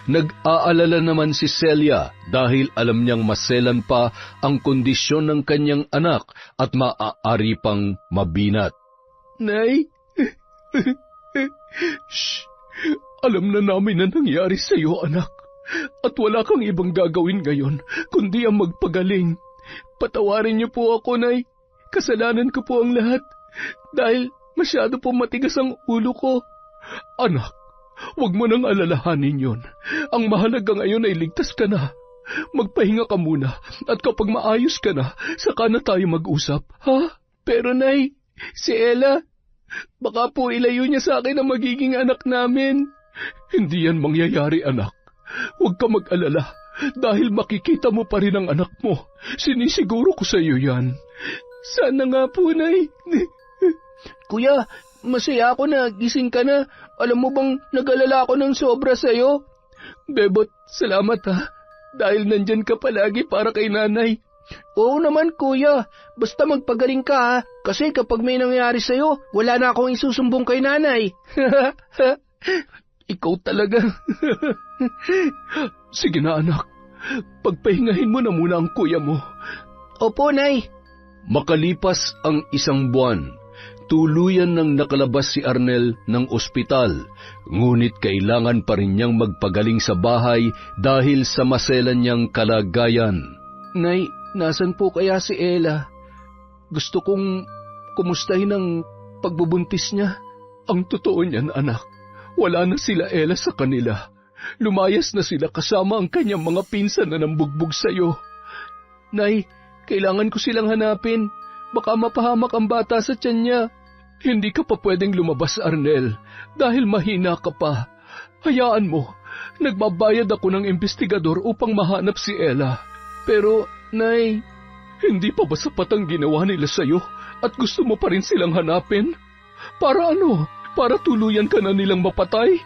Speaker 1: Nag-aalala naman si Celia dahil alam niyang maselan pa ang kondisyon ng kanyang anak at maaari pang mabinat.
Speaker 3: Nay?
Speaker 1: Shh! Alam na namin na nangyari sa iyo, anak. At wala kang ibang gagawin ngayon kundi ang magpagaling. Patawarin niyo po ako, Nay. Kasalanan ko po ang lahat. Dahil masyado po matigas ang ulo ko. Anak, huwag mo nang alalahanin yun. Ang mahalaga ngayon ay ligtas ka na. Magpahinga ka muna at kapag maayos ka na, saka na tayo mag-usap, ha?
Speaker 3: Pero Nay, si Ella, baka po ilayo niya sa akin ang magiging anak namin.
Speaker 1: Hindi yan mangyayari, anak. Huwag ka mag-alala dahil makikita mo pa rin ang anak mo. Sinisiguro ko sa iyo yan.
Speaker 3: Sana nga po, Nay. Kuya, masaya ako na gising ka na. Alam mo bang nag-alala ako ng sobra sa'yo?
Speaker 1: Bebot, salamat ha. Dahil nandyan ka palagi para kay nanay.
Speaker 2: Oo naman, kuya. Basta magpagaling ka, ha? Kasi kapag may nangyari sa'yo, wala na akong isusumbong kay nanay. Ikaw talaga. Sige na, anak. Pagpahingahin mo na muna ang kuya mo. Opo, Nay. Makalipas ang isang buwan, tuluyan nang nakalabas si Arnel ng ospital, ngunit kailangan pa rin niyang magpagaling sa bahay dahil sa maselan niyang kalagayan. Nay, nasan po kaya si Ella? Gusto kong kumustahin ang pagbubuntis niya. Ang totoo niyan, anak, wala na sila Ella sa kanila. Lumayas na sila kasama ang kanyang mga pinsan na nambugbog sa'yo. Nay, kailangan ko silang hanapin. Baka mapahamak ang bata sa tiyan niya. Hindi ka pa pwedeng lumabas, Arnel, dahil mahina ka pa. Hayaan mo, nagbabayad ako ng investigador upang mahanap si Ella. Pero, Nay, hindi pa ba sapat ang ginawa nila sa'yo at gusto mo pa rin silang hanapin? Para ano? Para tuluyan ka na nilang mapatay?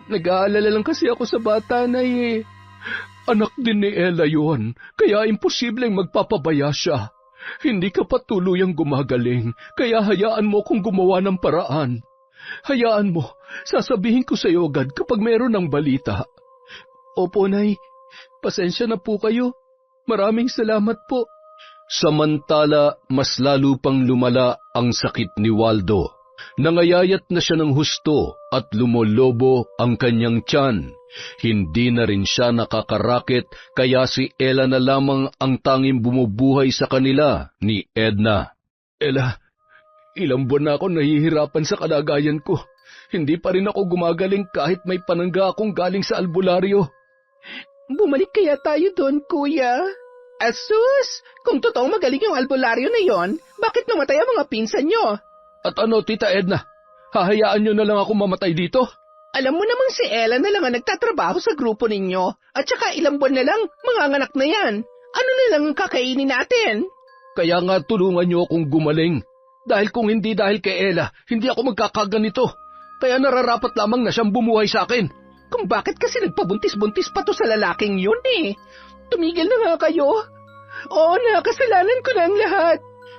Speaker 2: Nag-aalala lang kasi ako sa bata, Nay. Anak din ni Ella yun, kaya imposibleng magpapabaya siya. Hindi ka pa tuluyang gumagaling, kaya hayaan mo kung gumawa ng paraan. Hayaan mo, sasabihin ko sa iyo agad kapag meron ng balita. Opo, Nay. Pasensya na po kayo. Maraming salamat po. Samantala, mas lalo pang lumala ang sakit ni Waldo. Nangayayat na siya ng husto at lumolobo ang kanyang tiyan. Hindi na rin siya nakakarakit, kaya si Ella na lamang ang tanging bumubuhay sa kanila ni Edna. Ella, ilang buwan na ako nahihirapan sa kalagayan ko. Hindi pa rin ako gumagaling kahit may panangga akong galing sa albularyo. Bumalik kaya tayo doon, kuya? Asus! Kung totoong magaling yung albularyo na yon, bakit namatay ang mga pinsan nyo? At ano, Tita Edna? Hahayaan nyo na lang ako mamatay dito? Alam mo namang si Ella na lang ang nagtatrabaho sa grupo ninyo, at saka ilang buwan na lang, manganganak na yan. Ano na lang ang kakainin natin? Kaya nga tulungan nyo akong gumaling. Dahil kung hindi dahil kay Ella, hindi ako magkakaganito. Kaya nararapat lamang na siyang bumuhay sa akin. Kung bakit kasi nagpabuntis-buntis pa to sa lalaking yun eh. Tumigil na nga kayo. Oo na, kasalanan ko na ang lahat.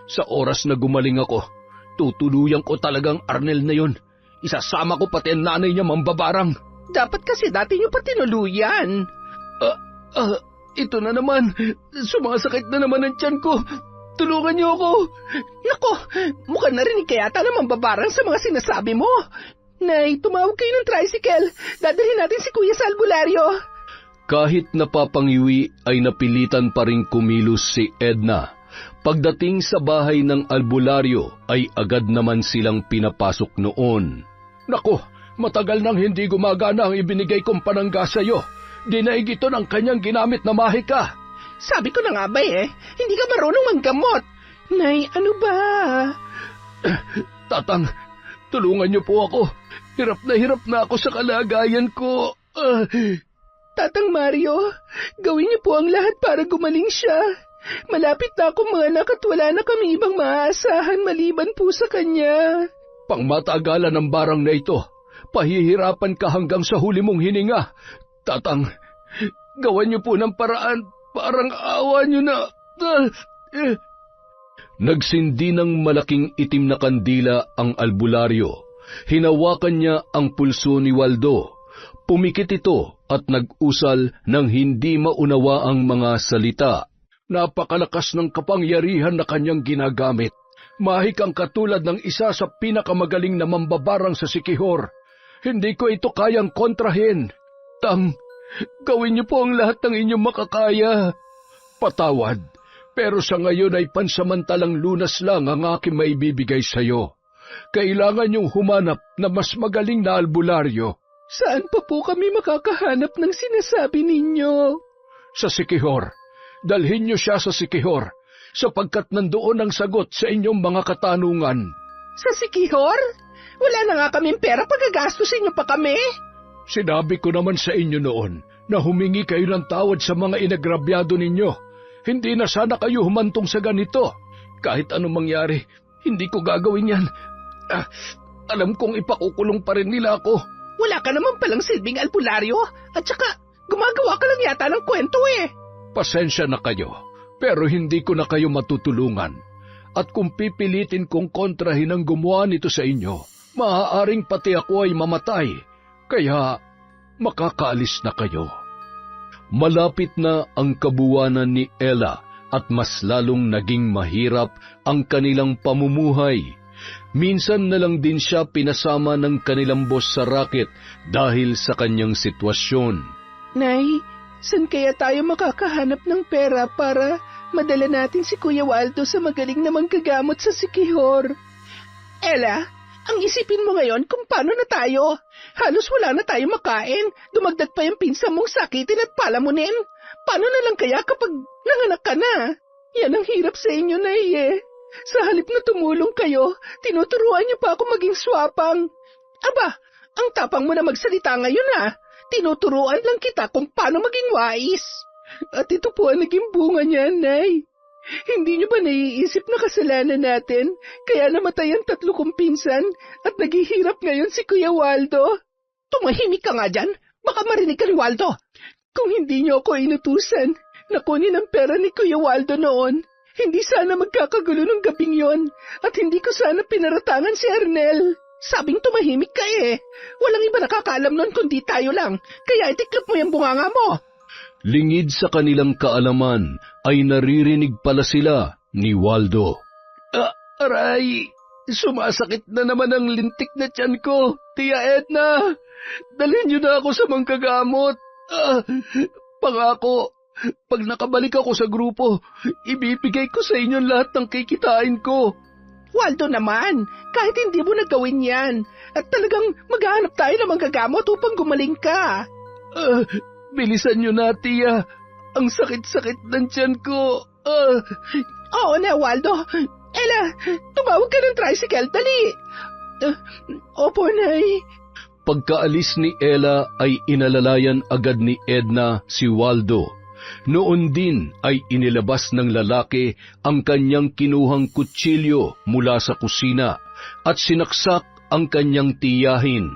Speaker 2: Sa oras na gumaling ako, tutuluyan ko talagang Arnel na yun. Isasama ko pati ang nanay niya mambabarang. Dapat kasi dati niyo pa tinuluyan. Ito na naman. Sumasakit na naman ang tiyan ko. Tulungan niyo ako. Nako, mukhang narinig kaya yata ng mambabarang sa mga sinasabi mo. Nay, tumawag kayo ng tricycle. Dadalhin natin si Kuya sa albularyo. Kahit napapangiwi ay napilitan pa rin kumilos si Edna. Pagdating sa bahay ng albularyo ay agad naman silang pinapasok noon. Nako, matagal nang hindi gumagana ang ibinigay kong panangga sa'yo. Dinaig ito ng kanyang ginamit na mahika. Sabi ko na nga ba hindi ka marunong manggamot. Nay, ano ba? Tatang, tulungan niyo po ako. Hirap na ako sa kalagayan ko. Tatang Mario, gawin niyo po ang lahat para gumaling siya. Malapit na ako mga anak at wala na kami ibang maaasahan maliban po sa kanya. Pangmatagalan ng barang na ito, pahihirapan ka hanggang sa huli mong hininga. Tatang, gawan niyo po ng paraan, parang awa niyo na. Nagsindi ng malaking itim na kandila ang albularyo. Hinawakan niya ang pulso ni Waldo. Pumikit ito at nag-usal ng hindi maunawa ang mga salita. Napakalakas ng kapangyarihan na kanyang ginagamit. Mahik ang katulad ng isa sa pinakamagaling na mambabarang sa Sikihor. Hindi ko ito kayang kontrahin. Gawin niyo po ang lahat ng inyong makakaya. Patawad, pero sa ngayon ay pansamantalang lunas lang ang aking maibibigay sa iyo. Kailangan niyong humanap na mas magaling na albularyo. Saan pa po kami makakahanap ng sinasabi ninyo? Sa Sikihor. Dalhin niyo siya sa Sikihor, sapagkat nandoon ang sagot sa inyong mga katanungan. Sa Sikihor? Wala na nga kaming pera pagagastusin niyo pa kami. Sinabi ko naman sa inyo noon na humingi kayo ng tawad sa mga inagrabyado ninyo. Hindi na sana kayo humantong sa ganito. Kahit anong mangyari, hindi ko gagawin yan. Alam kong ipakukulong pa rin nila ako. Wala ka naman palang silbing albularyo at saka gumagawa ka lang yata ng kwento eh. Pasensya na kayo.
Speaker 1: Pero hindi ko na kayo matutulungan. At kung pipilitin kong kontrahin ang gumawa nito sa inyo, maaaring pati ako ay mamatay. Kaya makakaalis na kayo. Malapit na ang kabuwanan ni Ella at mas lalong naging mahirap ang kanilang pamumuhay. Minsan na lang din siya pinasama ng kanilang boss sa racket dahil sa kanyang sitwasyon.
Speaker 3: Nay, saan kaya tayo makakahanap ng pera para madala natin si Kuya Waldo sa magaling na manggagamot sa Sikihor? Ella, ang isipin mo ngayon kung paano na tayo. Halos wala na tayo makain. Dumagdag pa yung pinsa mong sakitin at palamunin. Paano na lang kaya kapag nanganak ka na? Yan ang hirap sa inyo, Nay eh. Sa halip na tumulong kayo, tinuturuan niyo pa ako maging swapang. Aba, ang tapang mo na magsalita ngayon ah. Tinuturuan lang kita kung paano maging wais. At ito po ang naging bunga niya, Nay. Hindi niyo ba naiisip na kasalanan natin? Kaya namatay ang 3 kong pinsan at naghihirap ngayon si Kuya Waldo. Tumahimik ka nga dyan. Baka marinig ka ni Waldo. Kung hindi niyo ako inutusan, nakunin ang pera ni Kuya Waldo noon. Hindi sana magkakagulo ng gabing yon at hindi ko sana pinaratangan si Arnel. Sabing tumahimik ka eh. Walang iba nakakaalam nun kundi tayo lang. Kaya itiklop mo yung bunganga mo.
Speaker 1: Lingid sa kanilang kaalaman ay naririnig pala sila ni Waldo.
Speaker 2: Aray, sumasakit na naman ang lintik na tiyan ko. Tia Edna, dalhin niyo na ako sa manggagamot. Pangako, pag nakabalik ako sa grupo, ibibigay ko sa inyo lahat ng kikitain ko.
Speaker 3: Waldo naman, kahit hindi mo nagawin yan, at talagang maghahanap tayo ng manggagamot upang gumaling ka.
Speaker 2: Bilisan niyo na, Tia. Ang sakit-sakit ng tiyan ko.
Speaker 3: Oo na, Waldo. Ella, tumawag ka ng tricycle, dali. Opo, Nay.
Speaker 1: Pagkaalis ni Ella ay inalalayan agad ni Edna si Waldo. Noon din ay inilabas ng lalaki ang kanyang kinuhang kutsilyo mula sa kusina at sinaksak ang kanyang tiyahin.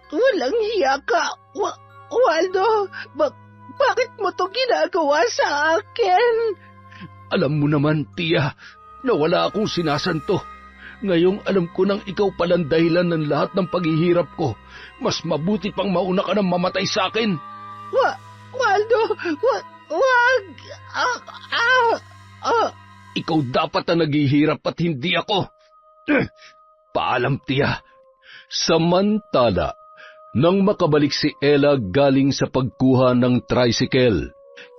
Speaker 3: Walang hiya ka, Waldo. Bakit mo to ginagawa sa akin?
Speaker 2: Alam mo naman, Tia, na wala akong sinasanto. Ngayong alam ko nang ikaw palang dahilan ng lahat ng paghihirap ko. Mas mabuti pang mauna ka nang mamatay sa akin.
Speaker 3: Waldo, wag!
Speaker 2: Ikaw dapat na naghihirap at hindi ako. Paalam, Tia.
Speaker 1: Samantala, nang makabalik si Ella galing sa pagkuha ng tricycle,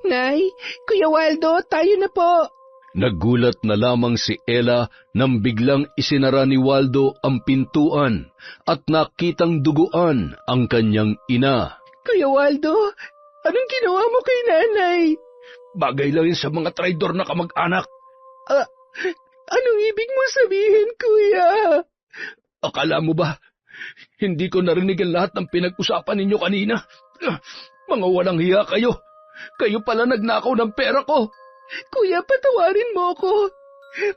Speaker 3: Nay, Kuya Waldo, tayo na po.
Speaker 1: nagulat na lamang si Ella nang biglang isinara ni Waldo ang pintuan at nakitang duguan ang kanyang ina.
Speaker 3: Kuya Waldo, anong ginawa mo kay Nanay?
Speaker 2: Bagay lang yun sa mga traidor na kamag-anak.
Speaker 3: Anong ibig mo sabihin, Kuya?
Speaker 2: Akala mo ba, hindi ko narinig ang lahat ng pinag-usapan ninyo kanina? Mga walang hiya kayo. Kayo pala nagnakaw ng pera ko.
Speaker 3: Kuya, patawarin mo ako.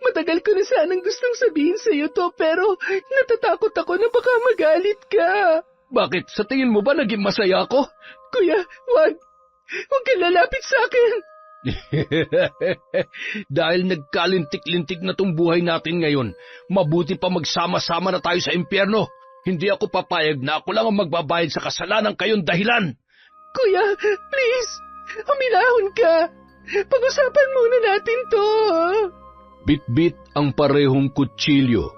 Speaker 3: Matagal ko na sanang gustong sabihin sa iyo to, pero natatakot ako na baka magalit ka.
Speaker 2: Bakit? Sa tingin mo ba naging masaya ako?
Speaker 3: Kuya, wag. Huwag kang lalapit sa akin.
Speaker 2: Dahil nagkalintik-lintik na tong buhay natin ngayon, mabuti pa magsama-sama na tayo sa impyerno. Hindi ako papayag na ako lang ang magbabayad sa kasalanan kayong dahilan.
Speaker 3: Kuya, please, uminahon ka. Pag-usapan muna natin to.
Speaker 1: Bitbit ang parehong kutsilyo.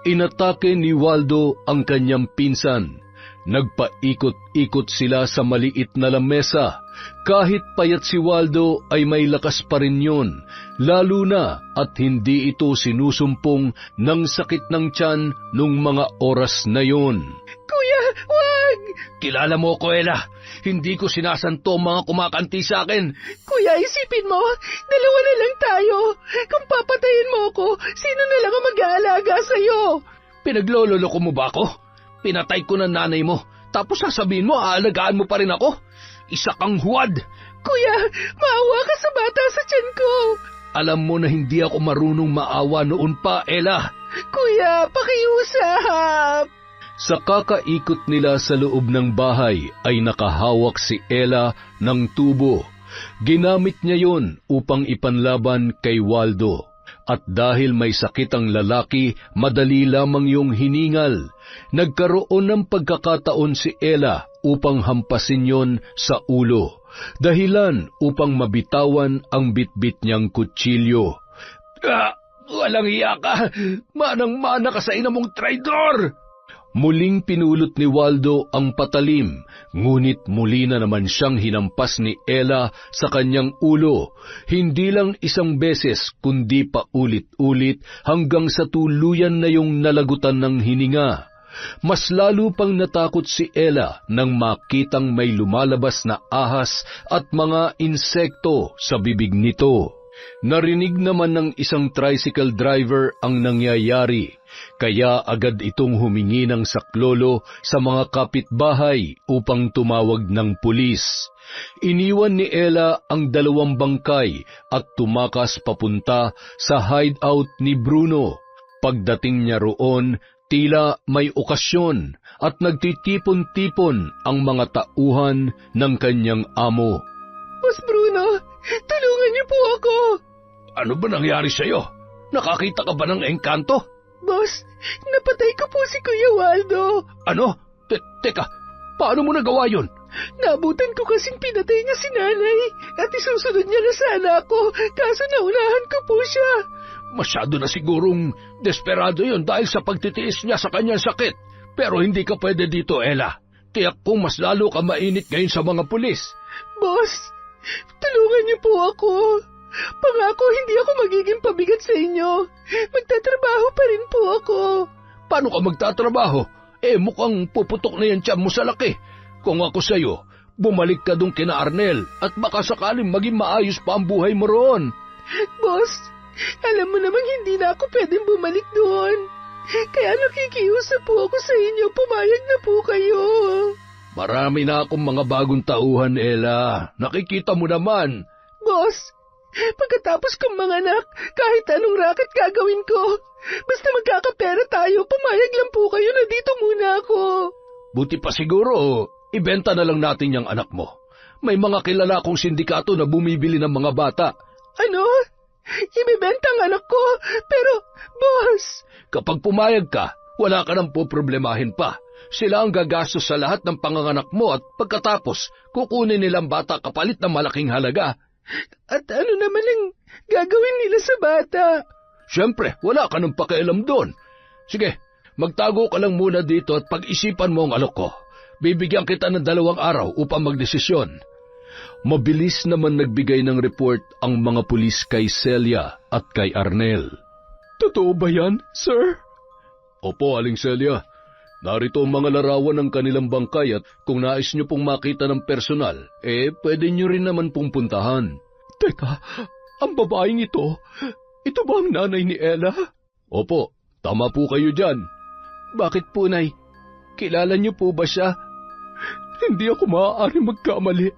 Speaker 1: Inatake ni Waldo ang kanyang pinsan. Nagpaikot-ikot sila sa maliit na lamesa. Kahit payat si Waldo ay may lakas pa rin yun, lalo na at hindi ito sinusumpong ng sakit ng tiyan nung mga oras na yun.
Speaker 3: Kuya, wag!
Speaker 2: Kilala mo ko, Ella. Hindi ko sinasanto ang mga kumakanti sa akin.
Speaker 3: Kuya, isipin mo, dalawa na lang tayo. Kung papatayin mo ako, sino na lang ang mag-aalaga sa'yo?
Speaker 2: Pinaglololoko mo ba ako? Pinatay ko na nanay mo, tapos sasabihin mo aalagaan mo pa rin ako? Isa kang huwad.
Speaker 3: Kuya, maawa ka sa bata sa tiyan ko.
Speaker 1: Alam mo na hindi ako marunong maawa noon pa, Ella.
Speaker 3: Kuya, pakiusap.
Speaker 1: Sa kakaikot nila sa loob ng bahay ay nakahawak si Ella ng tubo. Ginamit niya yon upang ipanlaban kay Waldo. At dahil may sakit ang lalaki, madali lamang yung hiningal. Nagkaroon ng pagkakataon si Ella upang hampasin yon sa ulo. Dahilan upang mabitawan ang bitbit niyang kutsilyo.
Speaker 2: Walang iya ka! Manang-mana ka sa ina mong traidor!
Speaker 1: Muling pinulot ni Waldo ang patalim, ngunit muli na naman siyang hinampas ni Ella sa kanyang ulo, hindi lang isang beses kundi pa ulit-ulit hanggang sa tuluyan na yung nalagutan ng hininga. Mas lalo pang natakot si Ella nang makitang may lumalabas na ahas at mga insekto sa bibig nito. Narinig naman ng isang tricycle driver ang nangyayari, kaya agad itong humingi ng saklolo sa mga kapitbahay upang tumawag ng pulis. Iniwan ni Ella ang 2 bangkay at tumakas papunta sa hideout ni Bruno. Pagdating niya roon, tila may okasyon at nagtitipon-tipon ang mga tauhan ng kanyang amo.
Speaker 3: Boss Bruno, tulungan niyo po ako.
Speaker 2: Ano ba nangyari sa'yo? Nakakita ka ba ng engkanto?
Speaker 3: Boss, napatay ko po si Kuya Waldo.
Speaker 2: Ano? Teka, paano mo nagawa yun?
Speaker 3: Nabutan ko kasing pinatay niya si nanay at isusunod niya na sana ako, kaso naunahan ko po siya.
Speaker 2: Masyado na sigurong desperado yun dahil sa pagtitiis niya sa kanyang sakit. Pero hindi ka pwede dito, Ella. Tiyak kong mas lalo ka mainit ngayon sa mga pulis.
Speaker 3: Boss, tulungan niyo po ako. Pangako, hindi ako magiging pabigat sa inyo. Magtatrabaho pa rin po ako.
Speaker 2: Paano ka magtatrabaho? Mukhang puputok na yan tiyan mo sa laki. Kung ako sa'yo, bumalik ka dun kina Arnel at baka sakaling maging maayos pa ang buhay mo roon.
Speaker 3: Boss, alam mo namang hindi na ako pwedeng bumalik doon. Kaya nakikiusap po ako sa inyo, pumayag na po kayo.
Speaker 2: Marami na akong mga bagong tauhan, Ella. Nakikita mo naman.
Speaker 3: Boss, pagkatapos kong manganak, kahit anong racket gagawin ko, basta magkakapera tayo, pumayag lang po kayo na dito muna ako.
Speaker 2: Buti pa siguro, ibenta na lang natin yung anak mo. May mga kilala akong sindikato na bumibili ng mga bata.
Speaker 3: Ano? Ibibenta ang anak ko? Pero, boss...
Speaker 2: Kapag pumayag ka, wala ka nang poproblemahin pa. Sila ang gagastos sa lahat ng panganganak mo at pagkatapos, kukunin nilang bata kapalit ng malaking halaga.
Speaker 3: At ano naman ang gagawin nila sa bata?
Speaker 2: Siyempre, wala ka nang pakialam doon. Sige, magtago ka lang muna dito at pag-isipan mo ang alok ko. Bibigyan kita ng 2 araw upang magdesisyon.
Speaker 1: Mabilis naman nagbigay ng report ang mga pulis kay Celia at kay Arnel.
Speaker 2: Totoo ba yan, sir?
Speaker 1: Opo, Aling Celia. Narito ang mga larawan ng kanilang bangkay at kung nais nyo pong makita ng personal, pwede nyo rin naman pong puntahan.
Speaker 2: Teka, ang babaeng ito ba ang nanay ni Ella?
Speaker 1: Opo, tama po kayo dyan.
Speaker 3: Bakit po, Nay? Kilala niyo po ba siya?
Speaker 2: Hindi ako maaari magkamali.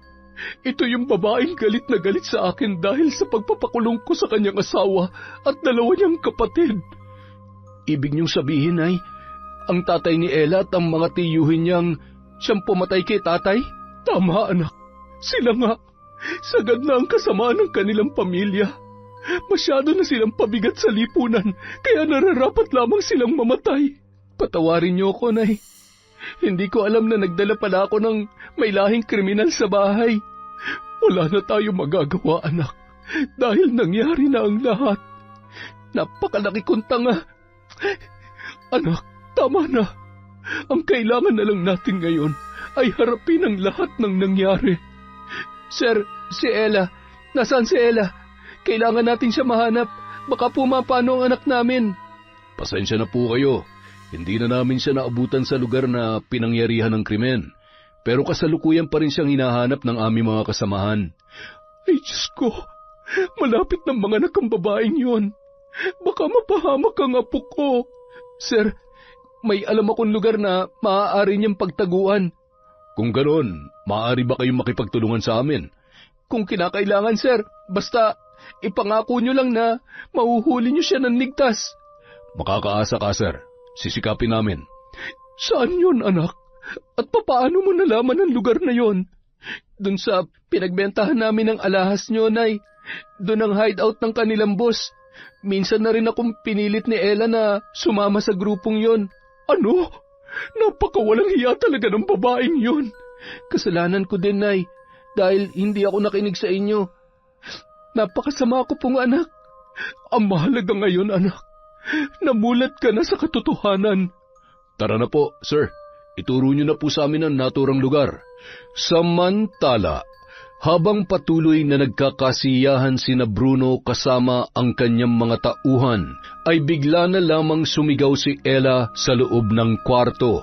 Speaker 2: Ito yung babaeng galit na galit sa akin dahil sa pagpapakulong ko sa kanyang asawa at 2 niyang kapatid.
Speaker 3: Ibig niyong sabihin ay, ang tatay ni Ella at ang mga tiyuhin niyang siyang pumatay kay tatay?
Speaker 2: Tama, anak. Sila nga. Sagad na ang kasamaan ng kanilang pamilya. Masyado na silang pabigat sa lipunan, kaya nararapat lamang silang mamatay.
Speaker 3: Patawarin niyo ako, Nay. Hindi ko alam na nagdala pala ako ng may lahing kriminal sa bahay.
Speaker 2: Wala na tayo magagawa, anak, dahil nangyari na ang lahat. Napakalaki kong tanga. Anak, tama na. Ang kailangan na lang natin ngayon ay harapin ang lahat ng nangyari.
Speaker 3: Sir, si Ella. Nasaan si Ella? Kailangan natin siya mahanap. Baka pumapano ang anak namin.
Speaker 1: Pasensya na po kayo. Hindi na namin siya naabutan sa lugar na pinangyarihan ng krimen. Pero kasalukuyan pa rin siyang hinahanap ng aming mga kasamahan.
Speaker 2: Ay, Diyos ko! Malapit ng mga anak ang babaeng yon. Baka mapahamak ang apo ko.
Speaker 3: Sir, may alam akong lugar na maaari niyang pagtaguan.
Speaker 1: Kung ganon, maaari ba kayong makipagtulungan sa amin?
Speaker 3: Kung kinakailangan, sir, basta ipangako niyo lang na mahuhuli niyo siya ng ligtas.
Speaker 1: Makakaasa ka, sir. Sisikapin namin.
Speaker 2: Saan yun, anak? At papaano mo nalaman ang lugar na yon? Dun sa pinagbentahan namin ng alahas nyo, Nay. Dun ang hideout ng kanilang boss. Minsan na rin akong pinilit ni Ella na sumama sa grupong yon. Ano? Napakawalang hiya talaga ng babaeng yun. Kasalanan ko din, Nay, dahil hindi ako nakinig sa inyo. Napakasama ko pong anak. Ang mahalaga ngayon, anak, namulat ka na sa katotohanan.
Speaker 1: Tara na po, sir. Ituro niyo na po sa amin ang naturang lugar. Samantala, habang patuloy na nagkakasiyahan sina Bruno kasama ang kanyang mga tauhan, ay bigla na lamang sumigaw si Ella sa loob ng kwarto.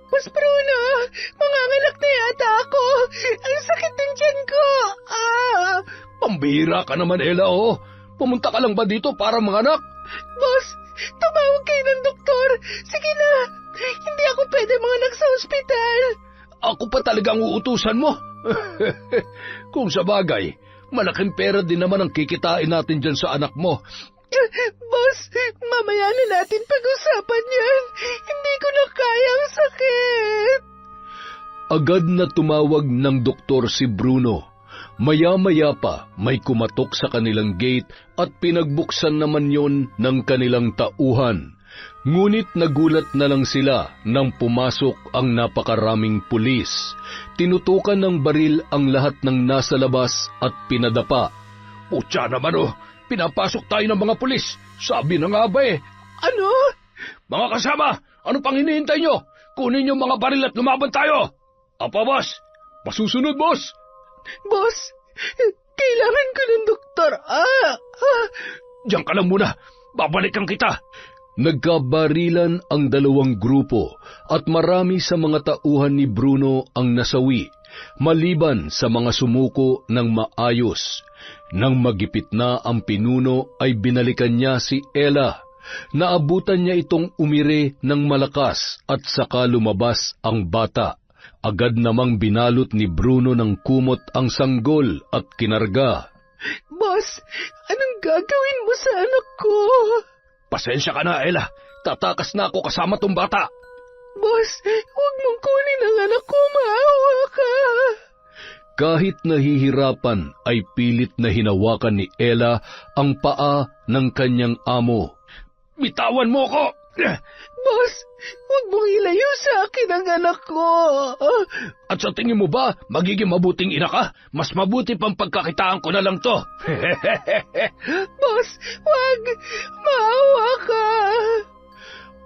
Speaker 3: Boss Bruno, manganganak na yata ako. Ang sakit ng tiyan ko.
Speaker 1: Pambihira ka naman, Ella, oh. Pumunta ka lang ba dito para manganak?
Speaker 3: Boss, tumawag kayo ng doktor. Sige na, hindi ako pwede manganak sa ospital.
Speaker 1: Ako pa talagang uutusan mo. Kung sa bagay, malaking pera din naman ang kikitain natin dyan sa anak mo.
Speaker 3: Boss, mamaya na natin pag-usapan yan. Hindi ko na kaya ang sakit.
Speaker 1: Agad na tumawag ng doktor si Bruno. Maya-maya pa may kumatok sa kanilang gate at pinagbuksan naman yon ng kanilang tauhan. Ngunit nagulat na lang sila nang pumasok ang napakaraming pulis. Tinutukan ng baril ang lahat ng nasa labas at pinadapa. Putya naman oh, pinapasok tayo ng mga pulis. Sabi na nga ba eh.
Speaker 3: Ano?
Speaker 1: Mga kasama, ano pang hinihintay nyo? Kunin yung mga baril at lumaban tayo. Apa, boss? Masusunod, boss.
Speaker 3: Boss, kailangan ko ng doktor.
Speaker 1: Diyan ka lang muna. Babalikan kita. Nagkabarilan ang dalawang grupo at marami sa mga tauhan ni Bruno ang nasawi, maliban sa mga sumuko ng maayos. Nang magipit na ang pinuno ay binalikan niya si Ella. Naabutan niya itong umire ng malakas at saka lumabas ang bata. Agad namang binalot ni Bruno ng kumot ang sanggol at kinarga.
Speaker 3: Boss, anong gagawin mo sa anak ko?
Speaker 1: Pasensya ka na, Ella. Tatakas na ako kasama tong bata.
Speaker 3: Boss, huwag mong kunin ang anak ko, maawa ka.
Speaker 1: Kahit nahihirapan ay pilit na hinawakan ni Ella ang paa ng kanyang amo. Bitawan mo ko!
Speaker 3: Boss, huwag mong ilayo sa akin ang anak ko.
Speaker 1: At sa tingin mo ba, magiging mabuting ina ka? Mas mabuti pang pagkakitaan ko na lang to.
Speaker 3: Boss, wag! Maawa ka!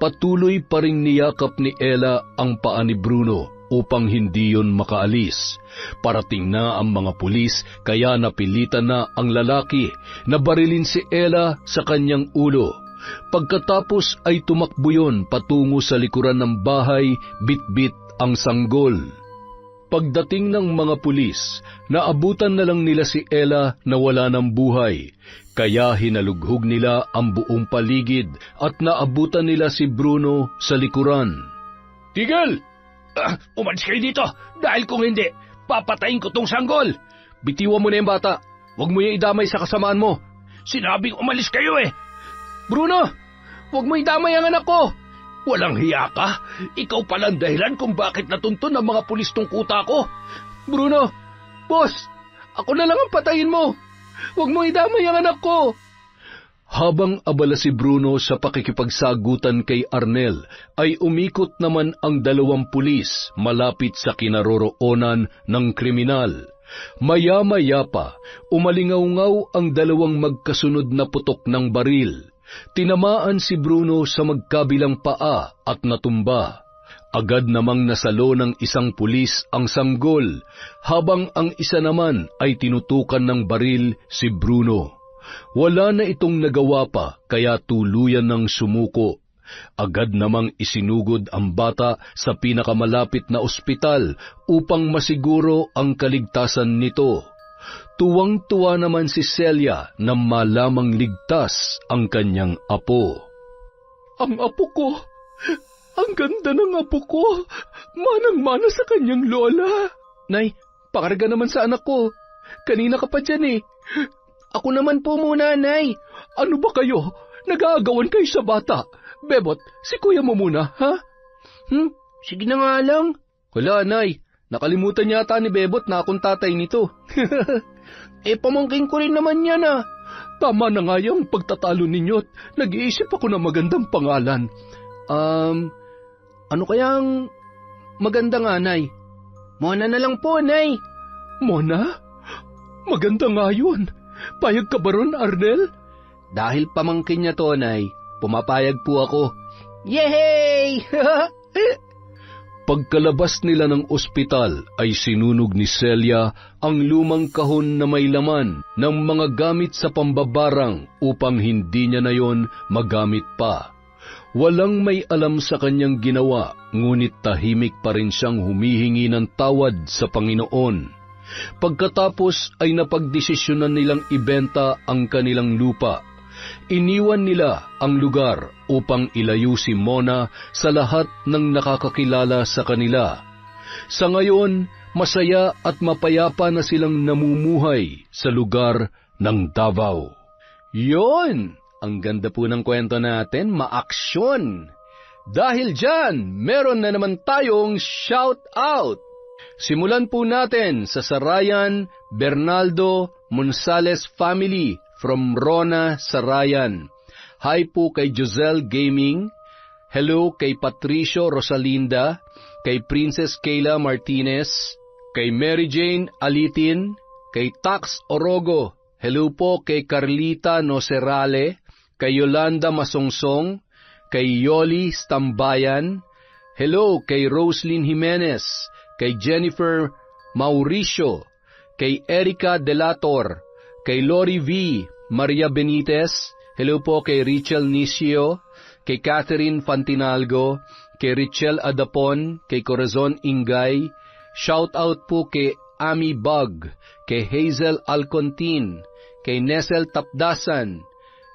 Speaker 1: Patuloy pa ring niyakap ni Ella ang paa ni Bruno upang hindi yon makaalis. Parating na ang mga pulis kaya napilitan na ang lalaki na barilin si Ella sa kanyang ulo. Pagkatapos ay tumakbo yon patungo sa likuran ng bahay, bit-bit ang sanggol. Pagdating ng mga pulis, naabutan na lang nila si Ella na wala ng buhay, kaya hinalughog nila ang buong paligid at naabutan nila si Bruno sa likuran. Tigil! Umalis kayo dito, dahil kung hindi, papatayin ko tong sanggol! Bitiwan mo na yung bata, huwag mo yung idamay sa kasamaan mo. Sinabing umalis kayo eh! Bruno, huwag mo idamay ang anak ko. Walang hiya ka? Ikaw palang dahilan kung bakit natuntun ng mga pulis tong kuta ko. Bruno, boss, ako na lang ang patayin mo. Huwag mo idamay ang anak ko. Habang abala si Bruno sa pakikipagsagutan kay Arnel, ay umikot naman ang dalawang pulis malapit sa kinaroroonan ng kriminal. Maya-maya pa, umalingaw-ngaw ang dalawang magkasunod na putok ng baril. Tinamaan si Bruno sa magkabilang paa at natumba. Agad namang nasalo ng isang pulis ang sanggol, habang ang isa naman ay tinutukan ng baril si Bruno. Wala na itong nagawa pa, kaya tuluyan ng sumuko. Agad namang isinugod ang bata sa pinakamalapit na ospital upang masiguro ang kaligtasan nito. Tuwang-tuwa naman si Celia na malamang ligtas ang kanyang apo. Ang apo ko! Ang ganda ng apo ko! Manang-mana sa kanyang lola!
Speaker 2: Nay, pakarga naman sa anak ko. Kanina ka pa dyan eh. Ako naman po muna, Nay.
Speaker 1: Ano ba kayo? Nag-aagawan kayo sa bata. Bebot, si kuya mo muna, ha?
Speaker 2: Sige na nga lang. Wala, Nay. Nakalimutan yata ni Bebot na akong tatay nito.
Speaker 3: Pamangkin ko rin naman yan ah.
Speaker 2: Tama na nga yung pagtatalo ninyo at nag-iisip ako ng magandang pangalan. Ano kayang maganda nga, Nay?
Speaker 3: Mona na lang po, Nay.
Speaker 2: Mona? Maganda nga yun. Payag ka ba ron, Arnel?
Speaker 3: Dahil pamangkin niya to, Nay, pumapayag po ako.
Speaker 2: Yehey! Pagkalabas nila ng ospital ay sinunog ni Celia ang lumang kahon na may laman ng mga gamit sa pambabarang upang hindi niya na yon magamit pa. Walang may alam sa kanyang ginawa, ngunit tahimik pa rin siyang humihingi ng tawad sa Panginoon. Pagkatapos ay napagdesisyonan nilang ibenta ang kanilang lupa. Iniwan nila ang lugar upang ilayo si Mona sa lahat ng nakakakilala sa kanila. Sa ngayon, masaya at mapayapa na silang namumuhay sa lugar ng Davao. Yon! Ang ganda po ng kwento natin, maaksyon! Dahil dyan, meron na naman tayong shout out! Simulan po natin sa Sarayan Bernaldo Monsales family from Rona, Sarayan. Hi po kay Josel Gaming. Hello kay Patricio Rosalinda, kay Princess Kayla Martinez, kay Mary Jane Alitin, kay Tax Orogo. Hello po kay Carlita Nocerale, kay Yolanda Masongsong, kay Yoli Stambayan. Hello kay Roslyn Jimenez, kay Jennifer Mauricio, kay Erica Delator, kay Lori V. Maria Benitez. Hello po kay Richel Nisio, kay Catherine Fantinalgo, kay Richel Adapon, kay Corazon Ingay. Shout out po kay Ami Bug, kay Hazel Alcontin, kay Nesel Tapdasan.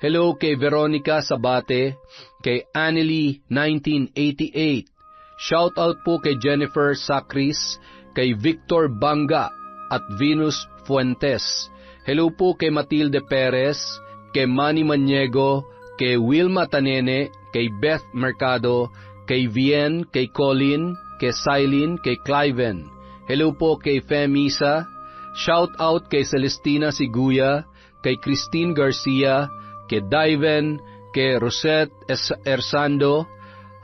Speaker 2: Hello kay Veronica Sabate, kay Annelie 1988. Shout out po kay Jennifer Sacris, kay Victor Banga at Venus Fuentes. Hello po kay Matilde Perez, kay Manny Maniego, kay Wilma Tanene, kay Beth Mercado, kay Vien, kay Colin, kay Silene, kay Cliven. Hello po kay Femisa. Shout out kay Celestina Siguya, kay Christine Garcia, kay Diven, kay Rosette Ersando.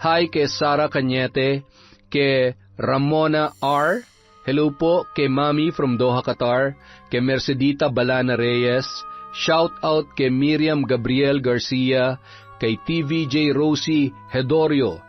Speaker 2: Hi kay Sara Cañete, kay Ramona R. Hello po kay Mami from Doha, Qatar, kay Mercedita Balana Reyes. Shout out kay Miriam Gabriel Garcia, kay TVJ Rosie Hedorio.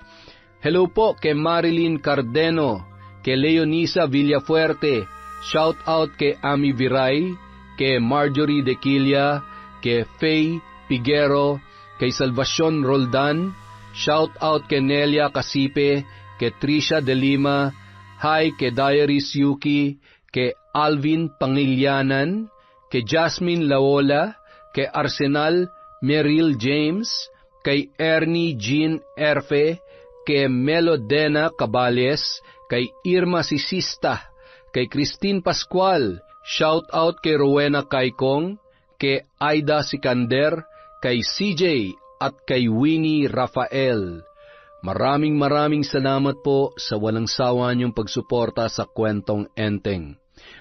Speaker 2: Hello po kay Marilyn Cardeno, kay Leonisa Villafuerte. Shout out kay Ami Viray, kay Marjorie Dequilla, kay Faye Piguero, kay Salvacion Roldan. Shout out kay Nelia Casipe, kay Trisha De Lima. Hi kay Diaries Yuki, kay Alvin Pangilianan, kay Jasmine Laola, kay Arsenal Merrill James, kay Ernie Jean Erfe, kay Melodena Cabales, kay Irma Sisista, kay Christine Pascual. Shout out kay Rowena Kaikong, kay Aida Sikander, kay CJ at kay Winnie Rafael. Maraming salamat po sa walang sawa niyong pagsuporta sa Kwentong Enteng.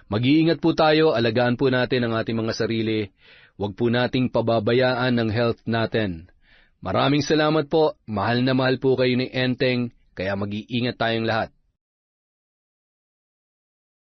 Speaker 2: Mag-iingat po tayo, alagaan po natin ang ating mga sarili. Huwag po nating pababayaan ang health natin. Maraming salamat po, mahal na mahal po kayo ni Enteng, kaya mag-iingat tayong lahat.